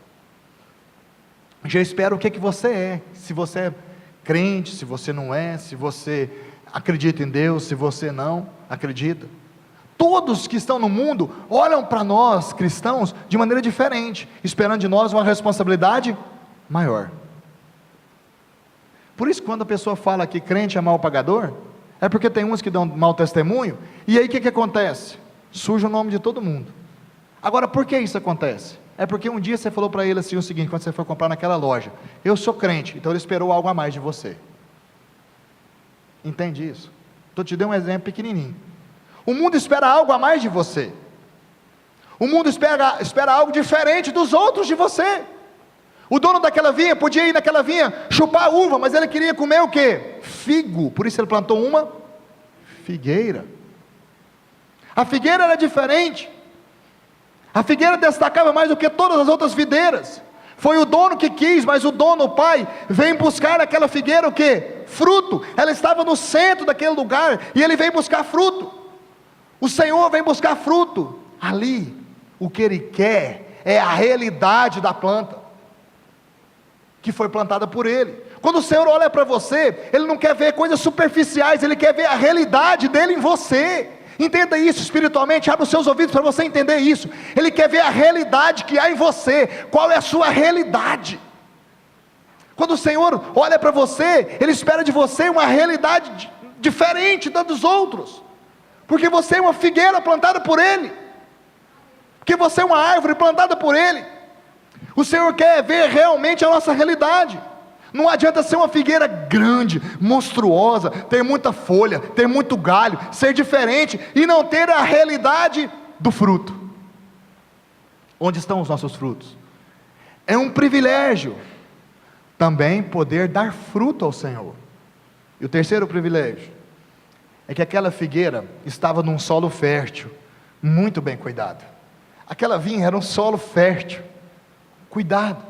já espera o que que você é, se você é crente, se você não é, se você acredita em Deus, se você não acredita. Todos que estão no mundo olham para nós cristãos de maneira diferente, esperando de nós uma responsabilidade maior. Por isso, quando a pessoa fala que crente é mal pagador, é porque tem uns que dão mau testemunho, e aí o que acontece? Suja o nome de todo mundo. Agora, por que isso acontece? É porque um dia você falou para ele assim o seguinte, quando você for comprar naquela loja: eu sou crente, então ele esperou algo a mais de você. Entende isso? Estou te dando um exemplo pequenininho. O mundo espera algo a mais de você. O mundo espera algo diferente dos outros de você. O dono daquela vinha podia ir naquela vinha chupar uva, mas ele queria comer o quê? Figo. Por isso ele plantou uma figueira. A figueira era diferente. A figueira destacava mais do que todas as outras videiras. Foi o dono que quis, mas o dono, o pai, vem buscar naquela figueira o quê? Fruto. Ela estava no centro daquele lugar, e ele vem buscar fruto. O Senhor vem buscar fruto. Ali, o que Ele quer é a realidade da planta, que foi plantada por Ele. Quando o Senhor olha para você, Ele não quer ver coisas superficiais, Ele quer ver a realidade dEle em você. Entenda isso espiritualmente, abra os seus ouvidos para você entender isso. Ele quer ver a realidade que há em você. Qual é a sua realidade? Quando o Senhor olha para você, Ele espera de você uma realidade diferente da dos outros, porque você é uma figueira plantada por Ele, porque você é uma árvore plantada por Ele. O Senhor quer ver realmente a nossa realidade. Não adianta ser uma figueira grande, monstruosa, ter muita folha, ter muito galho, ser diferente e não ter a realidade do fruto. Onde estão os nossos frutos? É um privilégio também poder dar fruto ao Senhor. E o terceiro privilégio é que aquela figueira estava num solo fértil, muito bem cuidado. Aquela vinha era um solo fértil, cuidado.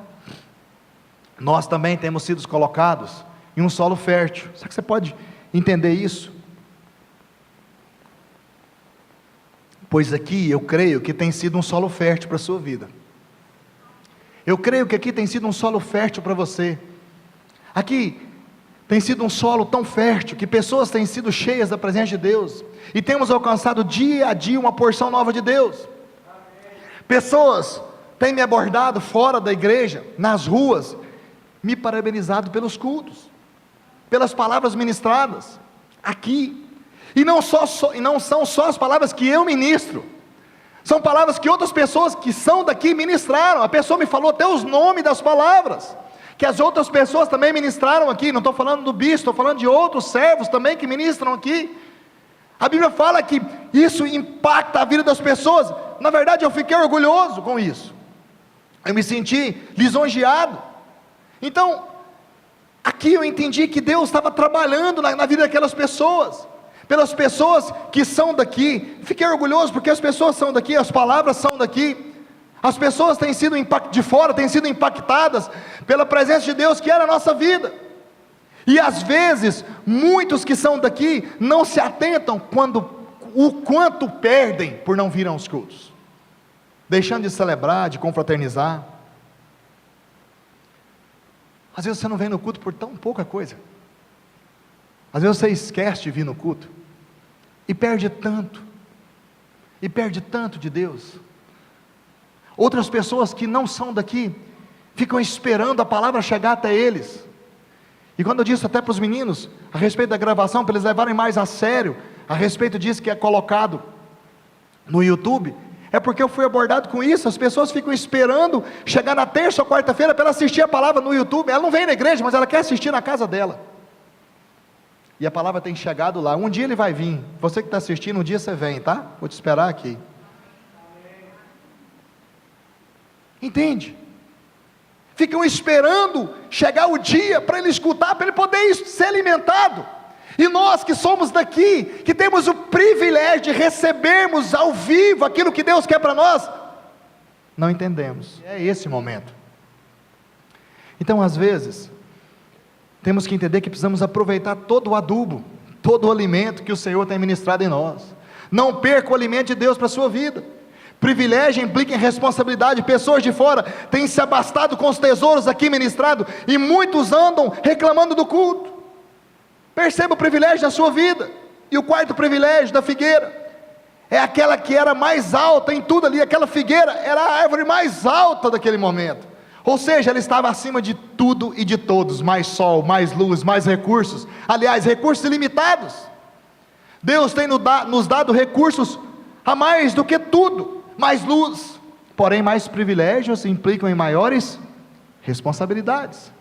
Nós também temos sido colocados em um solo fértil. Será que você pode entender isso? Pois aqui eu creio que tem sido um solo fértil para a sua vida. Eu creio que aqui tem sido um solo fértil para você. Aqui tem sido um solo tão fértil que pessoas têm sido cheias da presença de Deus, e temos alcançado dia a dia uma porção nova de Deus. Pessoas têm me abordado fora da igreja, nas ruas, me parabenizado pelos cultos, pelas palavras ministradas aqui. E não são só as palavras que eu ministro, são palavras que outras pessoas que são daqui ministraram. A pessoa me falou até os nomes das palavras que as outras pessoas também ministraram aqui. Não estou falando do bispo, estou falando de outros servos também que ministram aqui. A Bíblia fala que isso impacta a vida das pessoas. Na verdade, eu fiquei orgulhoso com isso, eu me senti lisonjeado. Então, aqui eu entendi que Deus estava trabalhando na vida daquelas pessoas, pelas pessoas que são daqui. Fiquei orgulhoso porque as pessoas são daqui, as palavras são daqui. As pessoas têm sido de fora, têm sido impactadas pela presença de Deus que é na nossa vida. E às vezes, muitos que são daqui não se atentam o quanto perdem por não vir aos cultos, deixando de celebrar, de confraternizar. Às vezes você não vem no culto por tão pouca coisa. Às vezes você esquece de vir no culto e perde tanto de Deus. Outras pessoas que não são daqui ficam esperando a palavra chegar até eles. E quando eu disse até para os meninos a respeito da gravação, para eles levarem mais a sério a respeito disso que é colocado no YouTube, é porque eu fui abordado com isso. As pessoas ficam esperando chegar na terça ou quarta-feira para ela assistir a palavra no YouTube. Ela não vem na igreja, mas ela quer assistir na casa dela. E a palavra tem chegado lá. Um dia ele vai vir. Você que está assistindo, um dia você vem, tá? Vou te esperar aqui. Entende? Ficam esperando chegar o dia para ele escutar, para ele poder ser alimentado. E nós que somos daqui, que temos o privilégio de recebermos ao vivo aquilo que Deus quer para nós, não entendemos. É esse momento. Então, às vezes, temos que entender que precisamos aproveitar todo o adubo, todo o alimento que o Senhor tem ministrado em nós. Não perca o alimento de Deus para a sua vida. Privilégio implica em responsabilidade. Pessoas de fora têm se abastado com os tesouros aqui ministrados, e muitos andam reclamando do culto. Perceba o privilégio da sua vida. E o quarto privilégio da figueira é aquela que era mais alta em tudo ali. Aquela figueira era a árvore mais alta daquele momento, ou seja, ela estava acima de tudo e de todos. Mais sol, mais luz, mais recursos, aliás, recursos ilimitados. Deus tem nos dado recursos a mais do que tudo. Mais luz, porém mais privilégios implicam em maiores responsabilidades.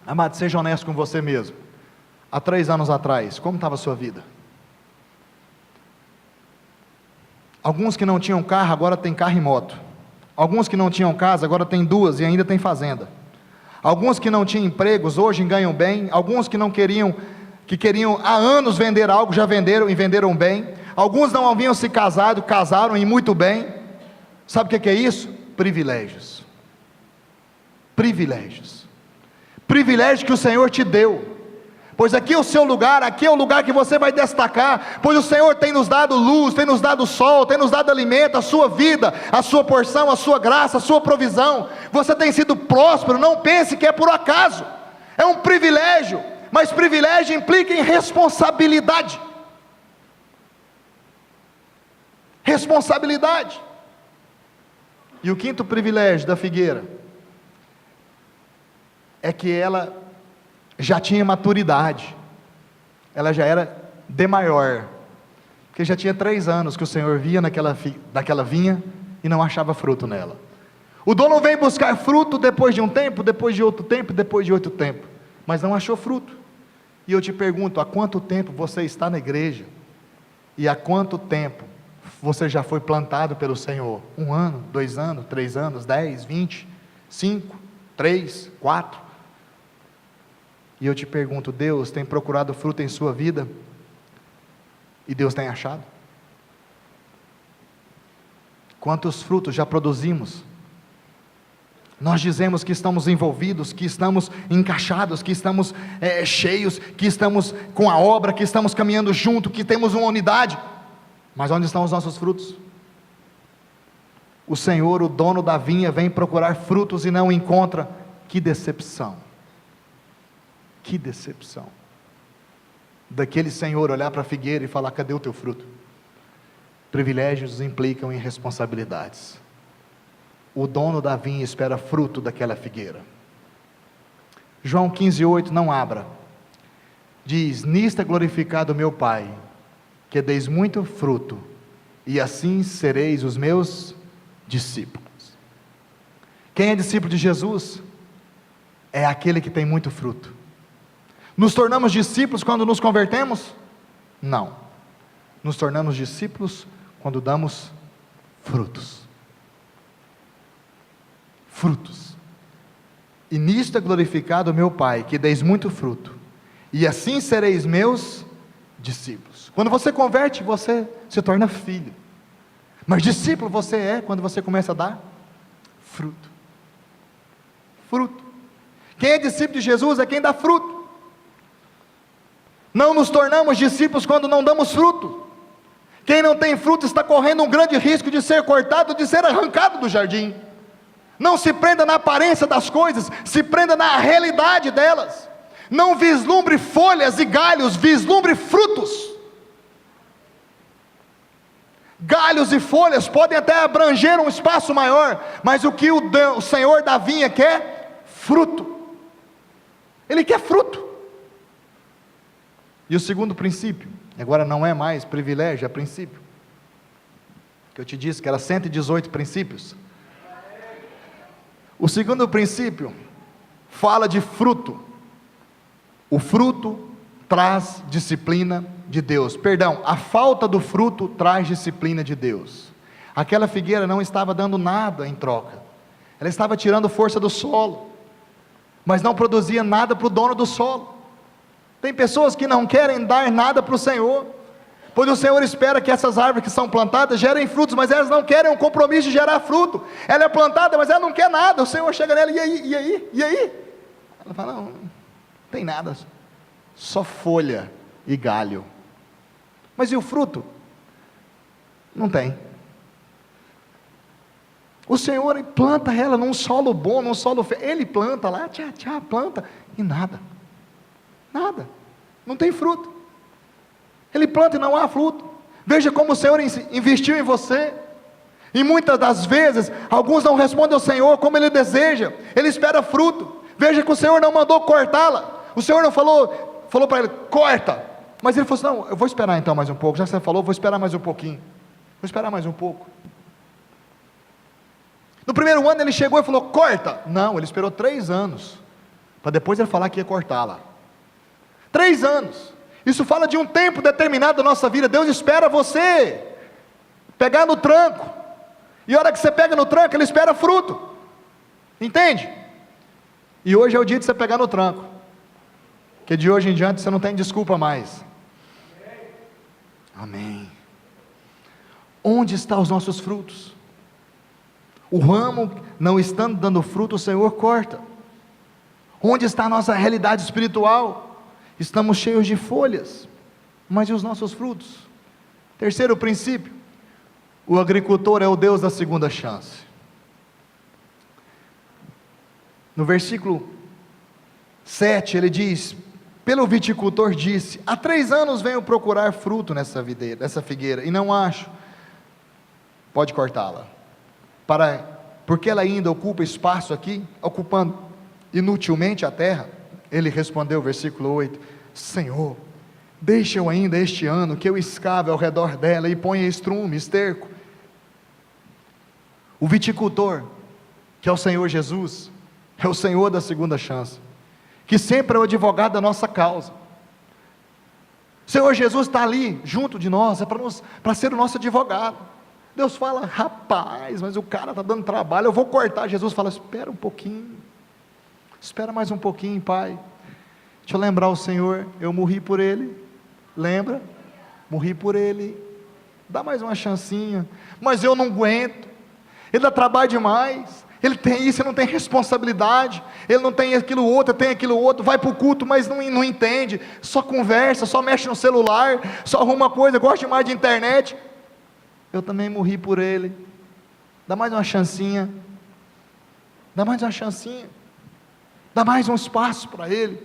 Amado, seja honesto com você mesmo. Há 3 anos atrás, como estava a sua vida? Alguns que não tinham carro, agora tem carro e moto. Alguns que não tinham casa, agora tem 2 e ainda tem fazenda. Alguns que não tinham empregos, hoje ganham bem. Alguns que queriam há anos vender algo, já venderam e venderam bem. Alguns não haviam se casado, casaram e muito bem. Sabe o que é isso? Privilégios. Privilégios. Privilégio que o Senhor te deu. Pois aqui é o seu lugar, aqui é o lugar que você vai destacar. Pois o Senhor tem nos dado luz, tem nos dado sol, tem nos dado alimento, a sua vida, a sua porção, a sua graça, a sua provisão. Você tem sido próspero, não pense que é por acaso. É um privilégio, mas privilégio implica em responsabilidade. Responsabilidade. E o quinto privilégio da figueira é que ela já tinha maturidade. Ela já era de maior, porque já tinha 3 anos que o Senhor via naquela vinha e não achava fruto nela. O dono vem buscar fruto depois de um tempo, depois de outro tempo, depois de outro tempo, mas não achou fruto. E eu te pergunto, há quanto tempo você está na igreja? E há quanto tempo você já foi plantado pelo Senhor? 1 ano, 2 anos, 3 anos, 10, 20, 5, 3, 4. E eu te pergunto, Deus tem procurado fruto em sua vida? E Deus tem achado? Quantos frutos já produzimos? Nós dizemos que estamos envolvidos, que estamos encaixados, que estamos cheios, que estamos com a obra, que estamos caminhando junto, que temos uma unidade. Mas onde estão os nossos frutos? O Senhor, o dono da vinha, vem procurar frutos e não encontra. Que decepção! Que decepção! Daquele Senhor olhar para a figueira e falar: cadê o teu fruto? Privilégios implicam em responsabilidades. O dono da vinha espera fruto daquela figueira. João 15:8, não abra. Diz: nisto é glorificado meu Pai, que deis muito fruto, e assim sereis os meus discípulos. Quem é discípulo de Jesus? É aquele que tem muito fruto. Nos tornamos discípulos quando nos convertemos? Não. Nos tornamos discípulos quando damos frutos. Frutos. E nisto é glorificado o meu Pai, que deis muito fruto, e assim sereis meus discípulos. Quando você converte, você se torna filho. Mas discípulo você é quando você começa a dar fruto. Fruto. Quem é discípulo de Jesus é quem dá fruto. Não nos tornamos discípulos quando não damos fruto. Quem não tem fruto está correndo um grande risco de ser cortado, de ser arrancado do jardim. Não se prenda na aparência das coisas, se prenda na realidade delas. Não vislumbre folhas e galhos, vislumbre frutos. Galhos e folhas podem até abranger um espaço maior, mas o que o Senhor da vinha quer? Fruto. Ele quer fruto. E o segundo princípio, agora não é mais privilégio, é princípio, que eu te disse que era 118 princípios. O segundo princípio fala de fruto. O fruto traz disciplina de Deus. Perdão, a falta do fruto traz disciplina de Deus. Aquela figueira não estava dando nada em troca. Ela estava tirando força do solo, mas não produzia nada para o dono do solo. Tem pessoas que não querem dar nada para o Senhor, pois o Senhor espera que essas árvores que são plantadas gerem frutos, mas elas não querem um compromisso de gerar fruto. Ela é plantada, mas ela não quer nada. O Senhor chega nela, e aí? Ela fala: não tem nada, só folha e galho. Mas e o fruto? Não tem. O Senhor planta ela num solo bom, num solo feio. Ele planta lá, planta, e nada. Nada. Não tem fruto. Ele planta e não há fruto. Veja como o Senhor investiu em você. E muitas das vezes, alguns não respondem ao Senhor como Ele deseja. Ele espera fruto. Veja que o Senhor não mandou cortá-la. O Senhor não falou para ele, corta. Mas ele falou assim, não, eu vou esperar então mais um pouco. Já que você falou, vou esperar mais um pouquinho. Vou esperar mais um pouco. No primeiro ano ele chegou e falou, corta. Não, ele esperou 3 anos. Para depois ele falar que ia cortá-la. 3 anos. Isso fala de um tempo determinado da nossa vida. Deus espera você pegar no tranco. E a hora que você pega no tranco, Ele espera fruto. Entende? E hoje é o dia de você pegar no tranco. Porque de hoje em diante você não tem desculpa mais. Amém. Onde estão os nossos frutos? O ramo não estando dando fruto, o Senhor corta. Onde está a nossa realidade espiritual? Estamos cheios de folhas, mas e os nossos frutos? Terceiro princípio, o agricultor é o Deus da segunda chance. No versículo 7 ele diz, pelo viticultor disse, há 3 anos venho procurar fruto nessa figueira, e não acho, pode cortá-la, porque ela ainda ocupa espaço aqui, ocupando inutilmente a terra. Ele respondeu, versículo 8, Senhor, deixa-eu ainda este ano, que eu escave ao redor dela, e ponha estrume, esterco. O viticultor, que é o Senhor Jesus, é o Senhor da segunda chance, que sempre é o advogado da nossa causa. O Senhor Jesus está ali, junto de nós, é para ser o nosso advogado. Deus fala, rapaz, mas o cara está dando trabalho, eu vou cortar. Jesus fala, espera um pouquinho, espera mais um pouquinho, Pai. Deixa eu lembrar o Senhor, eu morri por Ele, lembra? Morri por Ele, dá mais uma chancinha, mas eu não aguento, Ele dá trabalho demais, Ele tem isso, Ele não tem responsabilidade, Ele não tem aquilo outro, tem aquilo outro, vai para o culto, mas não entende, só conversa, só mexe no celular, só arruma coisa, gosta mais de internet. Eu também morri por Ele, dá mais uma chancinha, dá mais uma chancinha, dá mais um espaço para Ele,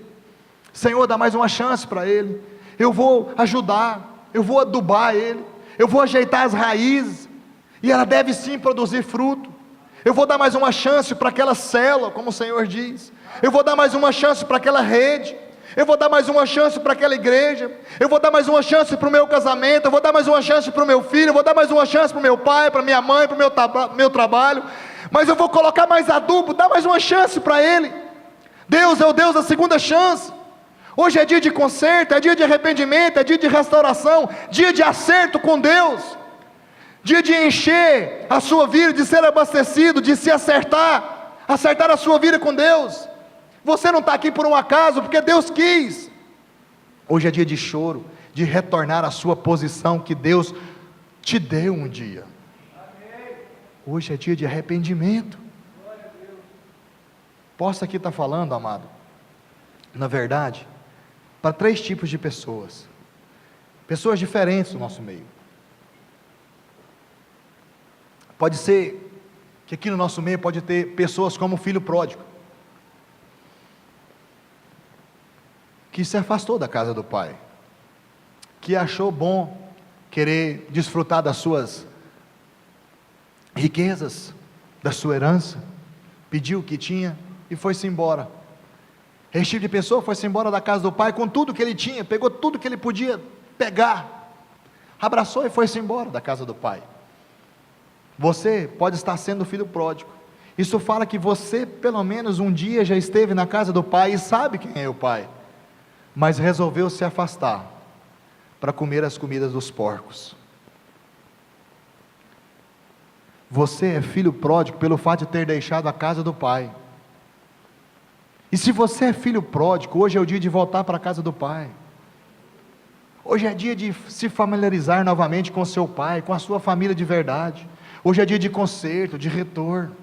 Senhor, dá mais uma chance para Ele, eu vou ajudar, eu vou adubar Ele, eu vou ajeitar as raízes, e ela deve sim produzir fruto, eu vou dar mais uma chance para aquela célula, como o Senhor diz, eu vou dar mais uma chance para aquela rede, eu vou dar mais uma chance para aquela igreja, eu vou dar mais uma chance para o meu casamento, eu vou dar mais uma chance para o meu filho, eu vou dar mais uma chance para o meu pai, para minha mãe, para o meu trabalho, mas eu vou colocar mais adubo, dá mais uma chance para Ele. Deus é o Deus da segunda chance. Hoje é dia de conserto, é dia de arrependimento, é dia de restauração, dia de acerto com Deus, dia de encher a sua vida, de ser abastecido, de se acertar a sua vida com Deus. Você não está aqui por um acaso, porque Deus quis. Hoje é dia de choro, de retornar à sua posição que Deus te deu um dia. Hoje é dia de arrependimento. Posso aqui estar falando, amado, na verdade, para 3 tipos de pessoas diferentes do nosso meio. Pode ser que aqui no nosso meio pode ter pessoas como o filho pródigo, que se afastou da casa do pai, que achou bom querer desfrutar das suas riquezas, da sua herança, pediu o que tinha e foi-se embora. Esse tipo de pessoa foi-se embora da casa do pai com tudo que ele tinha, pegou tudo que ele podia pegar, abraçou e foi-se embora da casa do pai. Você pode estar sendo filho pródigo. Isso fala que você pelo menos um dia já esteve na casa do pai e sabe quem é o pai, mas resolveu se afastar para comer as comidas dos porcos. Você é filho pródigo pelo fato de ter deixado a casa do pai. E se você é filho pródigo, hoje é o dia de voltar para a casa do pai. Hoje é dia de se familiarizar novamente com o seu pai, com a sua família de verdade. Hoje é dia de conserto, de retorno.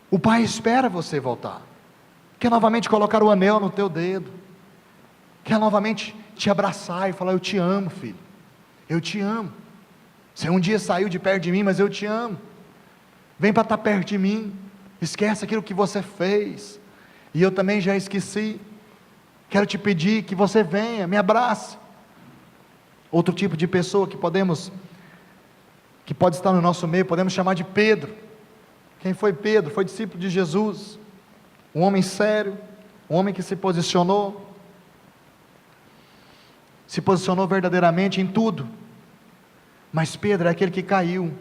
O pai espera você voltar. Quer novamente colocar o anel no teu dedo. Quer novamente te abraçar e falar, eu te amo, filho. Eu te amo. Você um dia saiu de perto de mim, mas eu te amo. Vem para estar perto de mim. Esquece aquilo que você fez. E eu também já esqueci. Quero te pedir que você venha, me abrace. Outro tipo de pessoa que pode estar no nosso meio, podemos chamar de Pedro. Quem foi Pedro? Foi discípulo de Jesus. Um homem sério, um homem que se posicionou verdadeiramente em tudo. Mas Pedro é aquele que caiu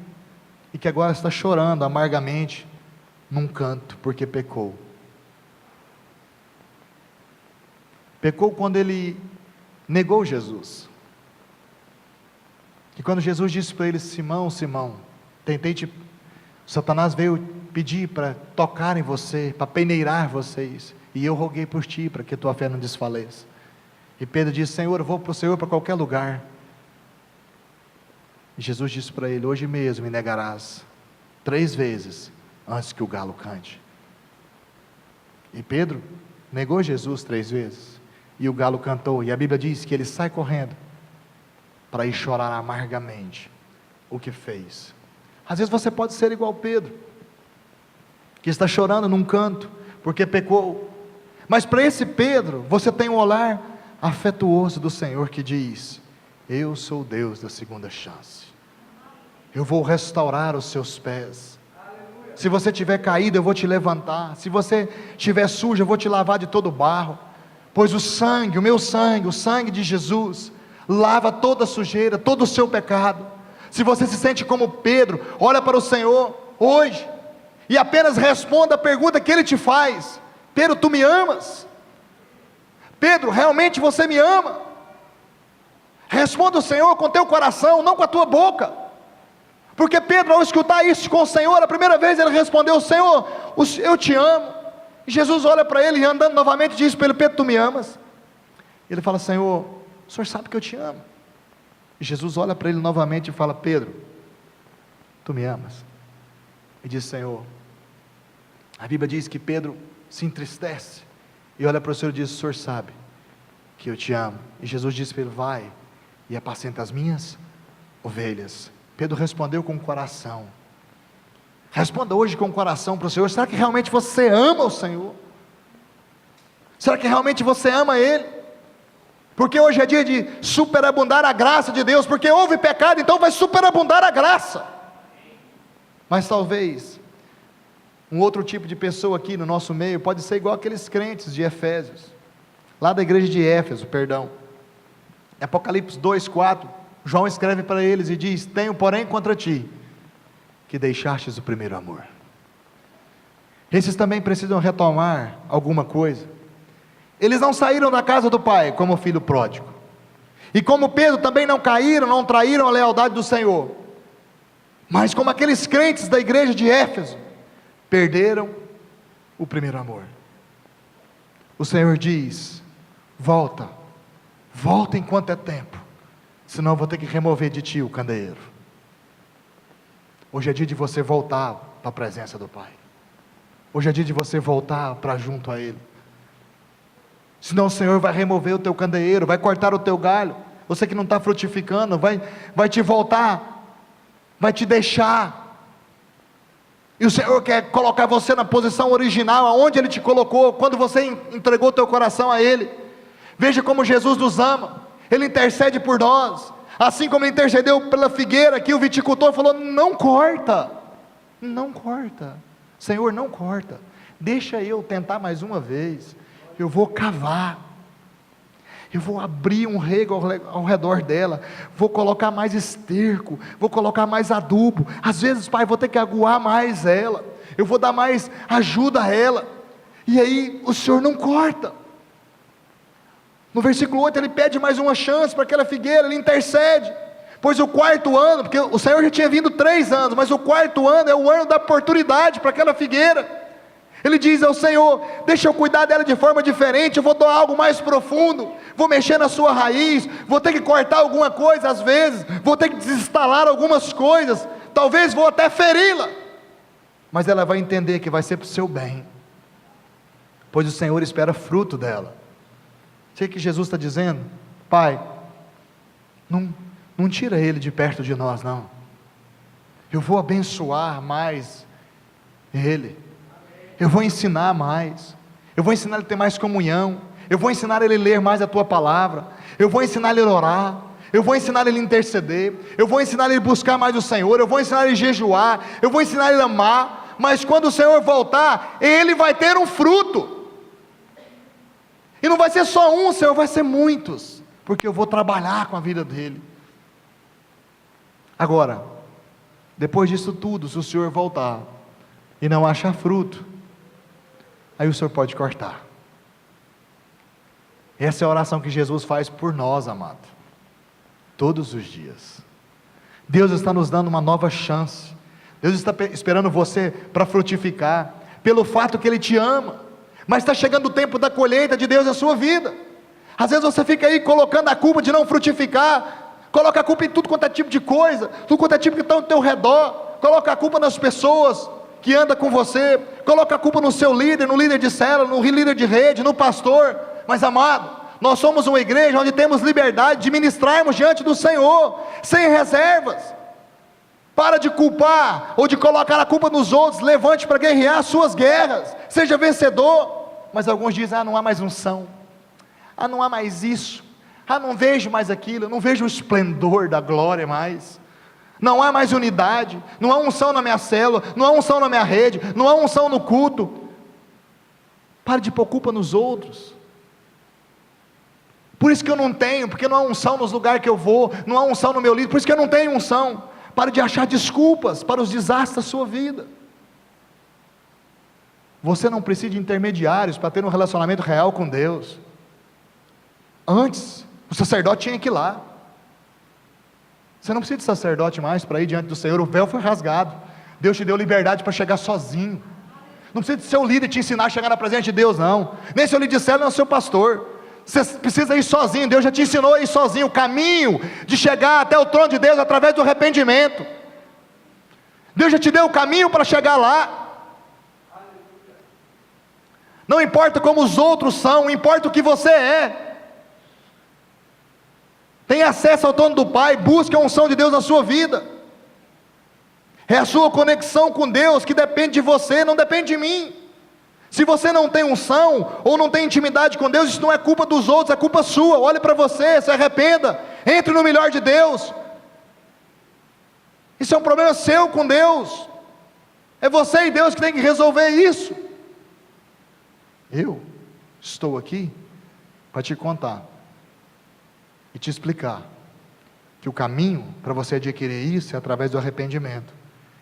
e que agora está chorando amargamente num canto, porque pecou. Pecou quando ele negou Jesus. E quando Jesus disse para ele: Simão, Simão, Satanás veio pedir para tocar em você, para peneirar vocês, e eu roguei por ti, para que tua fé não desfaleça. E Pedro disse: Senhor, eu vou para o Senhor para qualquer lugar. E Jesus disse para ele: hoje mesmo me negarás 3 vezes, antes que o galo cante. E Pedro negou Jesus 3 vezes, e o galo cantou, e a Bíblia diz que ele sai correndo, para ir chorar amargamente o que fez. Às vezes você pode ser igual Pedro, que está chorando num canto, porque pecou. Mas para esse Pedro, você tem um olhar afetuoso do Senhor, que diz: eu sou o Deus da segunda chance, eu vou restaurar os seus pés. Se você tiver caído, eu vou te levantar. Se você estiver sujo, eu vou te lavar de todo o barro. Pois o sangue, o meu sangue, o sangue de Jesus, lava toda a sujeira, todo o seu pecado. Se você se sente como Pedro, olha para o Senhor hoje, e apenas responda a pergunta que Ele te faz: Pedro, tu me amas? Pedro, realmente você me ama? Responda ao Senhor com teu coração, não com a tua boca. Porque Pedro, ao escutar isso com o Senhor, a primeira vez ele respondeu: Senhor, eu te amo. E Jesus olha para ele, e andando novamente, diz para ele: Pedro, tu me amas? Ele fala: Senhor, o Senhor sabe que eu te amo. E Jesus olha para ele novamente e fala: Pedro, tu me amas? E diz: Senhor, a Bíblia diz que Pedro se entristece, e olha para o Senhor e diz: o Senhor sabe que eu te amo. E Jesus disse para ele: vai e apacenta as minhas ovelhas. Pedro respondeu com o coração. Responda hoje com o coração para o Senhor: será que realmente você ama o Senhor? Será que realmente você ama Ele? Porque hoje é dia de superabundar a graça de Deus, porque houve pecado, então vai superabundar a graça. Mas talvez um outro tipo de pessoa aqui no nosso meio pode ser igual aqueles crentes de Efésios, lá da igreja de Éfeso, em Apocalipse 2:4, João escreve para eles e diz: tenho porém contra ti, que deixastes o primeiro amor. Esses também precisam retomar alguma coisa. Eles não saíram da casa do Pai como o filho pródigo, e como Pedro também não caíram, não traíram a lealdade do Senhor, mas como aqueles crentes da igreja de Éfeso, perderam o primeiro amor. O Senhor diz: volta enquanto é tempo, senão eu vou ter que remover de ti o candeeiro. Hoje é dia de você voltar para a presença do Pai. Hoje é dia de você voltar para junto a Ele. Senão o Senhor vai remover o teu candeeiro, vai cortar o teu galho. Você que não está frutificando, vai te voltar, vai te deixar. E o Senhor quer colocar você na posição original, aonde Ele te colocou, quando você entregou o teu coração a Ele. Veja como Jesus nos ama, Ele intercede por nós, assim como Ele intercedeu pela figueira, que o viticultor falou: não corta, Senhor, não corta, deixa eu tentar mais uma vez, eu vou cavar, eu vou abrir um rego ao redor dela, vou colocar mais esterco, vou colocar mais adubo, às vezes, Pai, vou ter que aguar mais ela, eu vou dar mais ajuda a ela, e aí o Senhor não corta. No versículo 8 ele pede mais uma chance para aquela figueira, ele intercede, pois o 4º ano, porque o Senhor já tinha vindo 3 anos, mas o 4º ano é o ano da oportunidade para aquela figueira. Ele diz ao Senhor: deixa eu cuidar dela de forma diferente, eu vou dar algo mais profundo, vou mexer na sua raiz, vou ter que cortar alguma coisa às vezes, vou ter que desinstalar algumas coisas, talvez vou até feri-la, mas ela vai entender que vai ser para o seu bem, pois o Senhor espera fruto dela. Sei que Jesus está dizendo: Pai, não tira ele de perto de nós, não. eu vou abençoar mais ele, eu vou ensinar mais, eu vou ensinar ele a ter mais comunhão, eu vou ensinar ele a ler mais a tua palavra, eu vou ensinar ele a orar, eu vou ensinar ele a interceder, eu vou ensinar ele a buscar mais o Senhor, eu vou ensinar ele a jejuar, eu vou ensinar ele a amar. Mas quando o Senhor voltar, ele vai ter um fruto, e não vai ser só um, Senhor, vai ser muitos, porque eu vou trabalhar com a vida dele. Agora, depois disso tudo, se o Senhor voltar e não achar fruto, aí o Senhor pode cortar. Essa é a oração que Jesus faz por nós, amado, todos os dias. Deus está nos dando uma nova chance, Deus está esperando você para frutificar, pelo fato que Ele te ama, mas está chegando o tempo da colheita de Deus na sua vida. Às vezes você fica aí colocando a culpa de não frutificar, coloca a culpa em tudo quanto é tipo de coisa, tudo quanto é tipo que está ao teu redor, coloca a culpa nas pessoas que andam com você, coloca a culpa no seu líder, no líder de célula, no líder de rede, no pastor. Mas amado, nós somos uma igreja onde temos liberdade de ministrarmos diante do Senhor, sem reservas. Para de culpar, ou de colocar a culpa nos outros, levante para guerrear as suas guerras, seja vencedor. Mas alguns dizem, não há mais unção, não há mais isso, não vejo mais aquilo, não vejo o esplendor da glória mais, não há mais unidade, não há unção na minha célula, não há unção na minha rede, não há unção no culto. Pare de pôr culpa nos outros. Por isso que eu não tenho, porque não há unção nos lugares que eu vou, não há unção no meu líder, por isso que eu não tenho unção. Pare de achar desculpas para os desastres da sua vida. Você não precisa de intermediários para ter um relacionamento real com Deus. Antes, o sacerdote tinha que ir lá. Você não precisa de sacerdote mais para ir diante do Senhor, o véu foi rasgado. Deus te deu liberdade para chegar sozinho. Não precisa de seu líder te ensinar a chegar na presença de Deus, não. Nem seu líder de célula, nem seu pastor. Você precisa ir sozinho, Deus já te ensinou a ir sozinho, o caminho de chegar até o trono de Deus através do arrependimento. Deus já te deu o caminho para chegar lá. Não importa como os outros são, importa o que você é. Tenha acesso ao trono do Pai, busque a unção de Deus na sua vida. É a sua conexão com Deus que depende de você, não depende de mim. Se você não tem unção, ou não tem intimidade com Deus, isso não é culpa dos outros, é culpa sua. Olhe para você, se arrependa, entre no melhor de Deus. Isso é um problema seu com Deus. É você e Deus que tem que resolver isso. Eu estou aqui para te contar e te explicar que o caminho para você adquirir isso é através do arrependimento,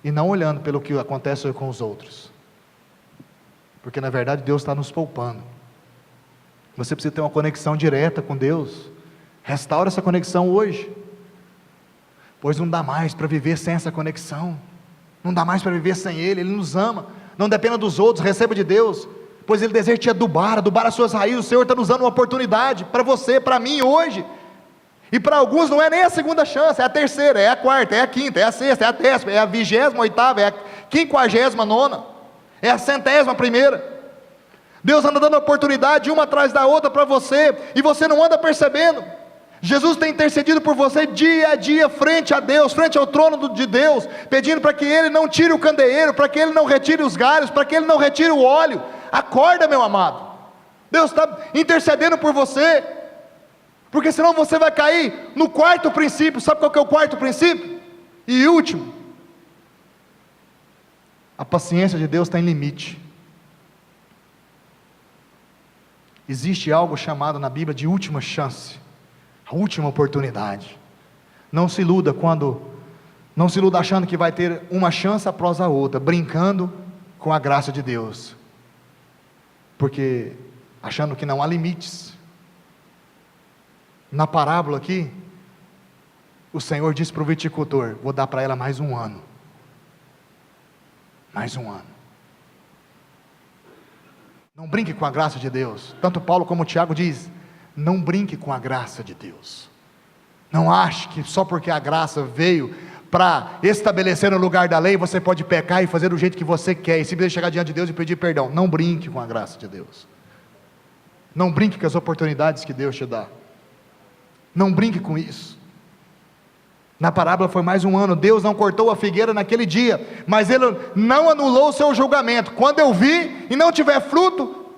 e não olhando pelo que acontece com os outros. Porque na verdade Deus está nos poupando. Você precisa ter uma conexão direta com Deus. Restaura essa conexão hoje, pois não dá mais para viver sem essa conexão. Não dá mais para viver sem Ele. Ele nos ama. Não dependa dos outros, receba de Deus, pois Ele deseja te adubar as suas raízes. O Senhor está nos dando uma oportunidade para você, para mim hoje. E para alguns não é nem a segunda chance, é a terceira, é a quarta, é a quinta, é a sexta, é a 10ª, é a 28ª, é a 59ª, é a 101ª. Deus anda dando oportunidade uma atrás da outra para você, e você não anda percebendo. Jesus tem intercedido por você dia a dia, frente a Deus, frente ao trono de Deus, pedindo para que Ele não tire o candeeiro, para que Ele não retire os galhos, para que Ele não retire o óleo. Acorda, meu amado. Deus está intercedendo por você, porque senão você vai cair no quarto princípio. Sabe qual que é o quarto princípio? E último: a paciência de Deus tem limite. Existe algo chamado na Bíblia de última chance, a última oportunidade. Não se iluda achando que vai ter uma chance após a outra, brincando com a graça de Deus, porque achando que não há limites. Na parábola aqui, o Senhor disse para o viticultor: vou dar para ela mais um ano. Mais um ano. Não brinque com a graça de Deus. Tanto Paulo como Tiago diz: não brinque com a graça de Deus. Não ache que só porque a graça veio para estabelecer no lugar da lei, você pode pecar e fazer do jeito que você quer, e simplesmente chegar diante de Deus e pedir perdão. Não brinque com a graça de Deus. Não brinque com as oportunidades que Deus te dá. Não brinque com isso. Na parábola foi mais um ano. Deus não cortou a figueira naquele dia, mas Ele não anulou o seu julgamento. Quando eu vi e não tiver fruto,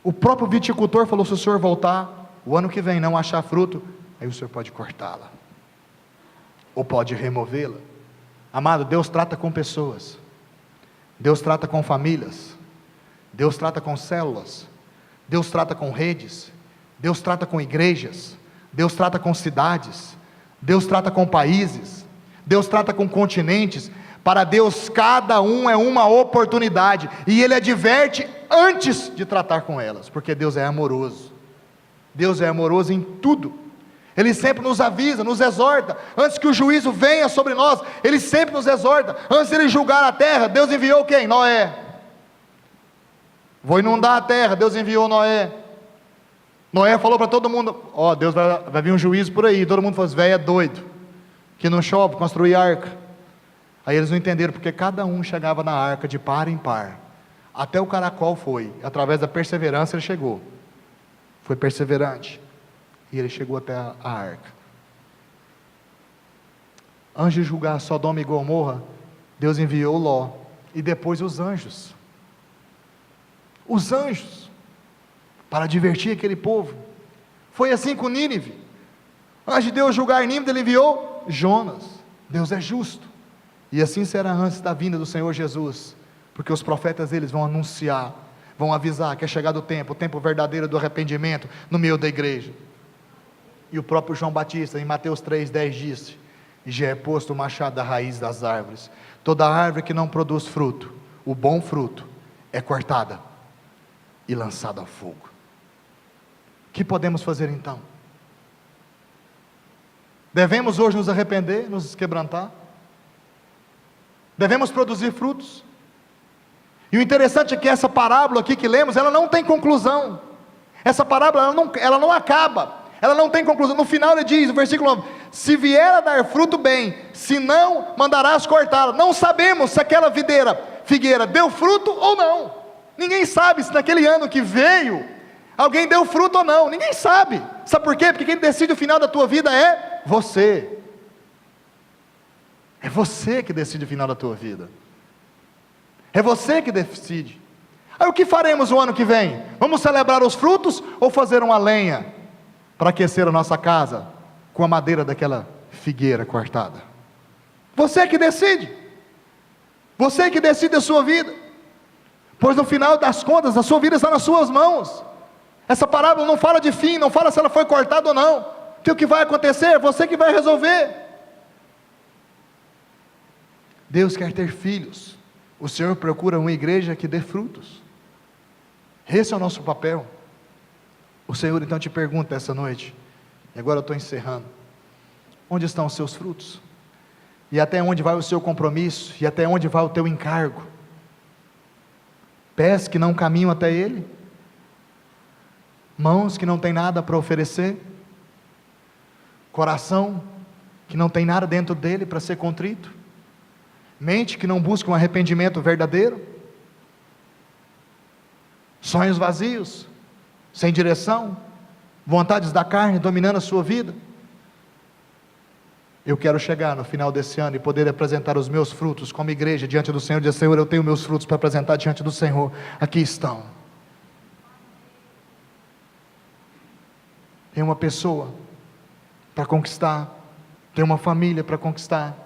o próprio viticultor falou: se o senhor voltar o ano que vem não achar fruto, aí o senhor pode cortá-la, ou pode removê-la. Amado, Deus trata com pessoas, Deus trata com famílias, Deus trata com células, Deus trata com redes, Deus trata com igrejas, Deus trata com cidades, Deus trata com países, Deus trata com continentes. Para Deus cada um é uma oportunidade, e Ele adverte antes de tratar com elas, porque Deus é amoroso. Deus é amoroso em tudo. Ele sempre nos avisa, nos exorta, antes que o juízo venha sobre nós, Ele sempre nos exorta. Antes de Ele julgar a terra, Deus enviou quem? Noé. Vou inundar a terra, Deus enviou Noé. Noé falou para todo mundo: ó, Deus vai vir um juízo por aí. Todo mundo falou: velho é doido, que não chove, construir arca. Aí eles não entenderam, porque cada um chegava na arca de par em par. Até o caracol foi, através da perseverança ele chegou. Foi perseverante, e ele chegou até a arca. Antes de julgar Sodoma e Gomorra, Deus enviou Ló, e depois os anjos, para divertir aquele povo. Foi assim com Nínive. Antes de Deus julgar Nínive, Ele enviou Jonas. Deus é justo, e assim será antes da vinda do Senhor Jesus, porque os profetas eles vão anunciar, vão avisar que é chegado o tempo verdadeiro do arrependimento no meio da igreja. E o próprio João Batista, em Mateus 3,10 disse: e já é posto o machado da raiz das árvores. Toda árvore que não produz fruto, o bom fruto, é cortada e lançada ao fogo. O que podemos fazer então? Devemos hoje nos arrepender, nos quebrantar? Devemos produzir frutos? E o interessante é que essa parábola aqui que lemos, ela não tem conclusão. Essa parábola ela não acaba, ela não tem conclusão. No final ele diz, no versículo 9: se vier a dar fruto, bem, se não, mandarás cortá-la. Não sabemos se aquela figueira deu fruto ou não. Ninguém sabe se naquele ano que veio, alguém deu fruto ou não. Ninguém sabe. Sabe por quê? Porque quem decide o final da tua vida é você. É você que decide o final da tua vida. É você que decide. Aí o que faremos o ano que vem? Vamos celebrar os frutos ou fazer uma lenha para aquecer a nossa casa com a madeira daquela figueira cortada? Você que decide. Você que decide a sua vida. Pois no final das contas, a sua vida está nas suas mãos. Essa parábola não fala de fim, não fala se ela foi cortada ou não. Que o que vai acontecer é você que vai resolver. Deus quer ter filhos. O Senhor procura uma igreja que dê frutos. Esse é o nosso papel. O Senhor então te pergunta essa noite, e agora eu estou encerrando: onde estão os seus frutos? E até onde vai o seu compromisso? E até onde vai o teu encargo? Pés que não caminham até Ele? Mãos que não têm nada para oferecer? Coração que não tem nada dentro dele para ser contrito? Mente que não busca um arrependimento verdadeiro? Sonhos vazios, sem direção, vontades da carne dominando a sua vida? Eu quero chegar no final desse ano e poder apresentar os meus frutos como igreja diante do Senhor, e dizer: Senhor, eu tenho meus frutos para apresentar diante do Senhor, aqui estão. Tem uma pessoa para conquistar, tem uma família para conquistar,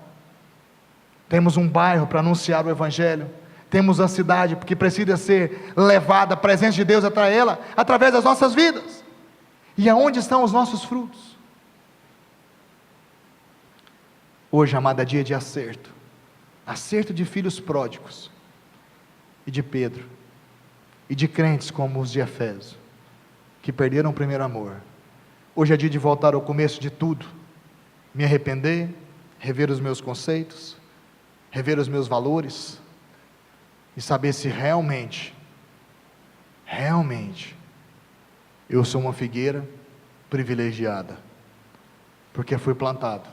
temos um bairro para anunciar o Evangelho, temos a cidade que precisa ser levada, a presença de Deus até ela, através das nossas vidas. E aonde estão os nossos frutos? Hoje, amada, é dia de acerto. Acerto de filhos pródigos, e de Pedro, e de crentes como os de Efésio, que perderam o primeiro amor. Hoje é dia de voltar ao começo de tudo, me arrepender, rever os meus conceitos, rever os meus valores, e saber se realmente, eu sou uma figueira privilegiada, porque fui plantado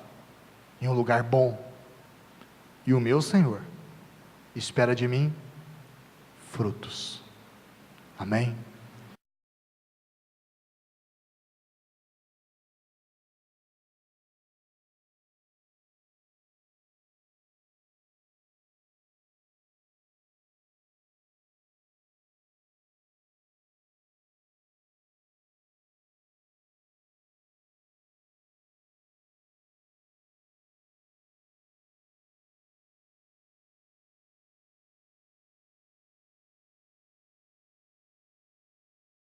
em um lugar bom, e o meu Senhor espera de mim frutos. Amém?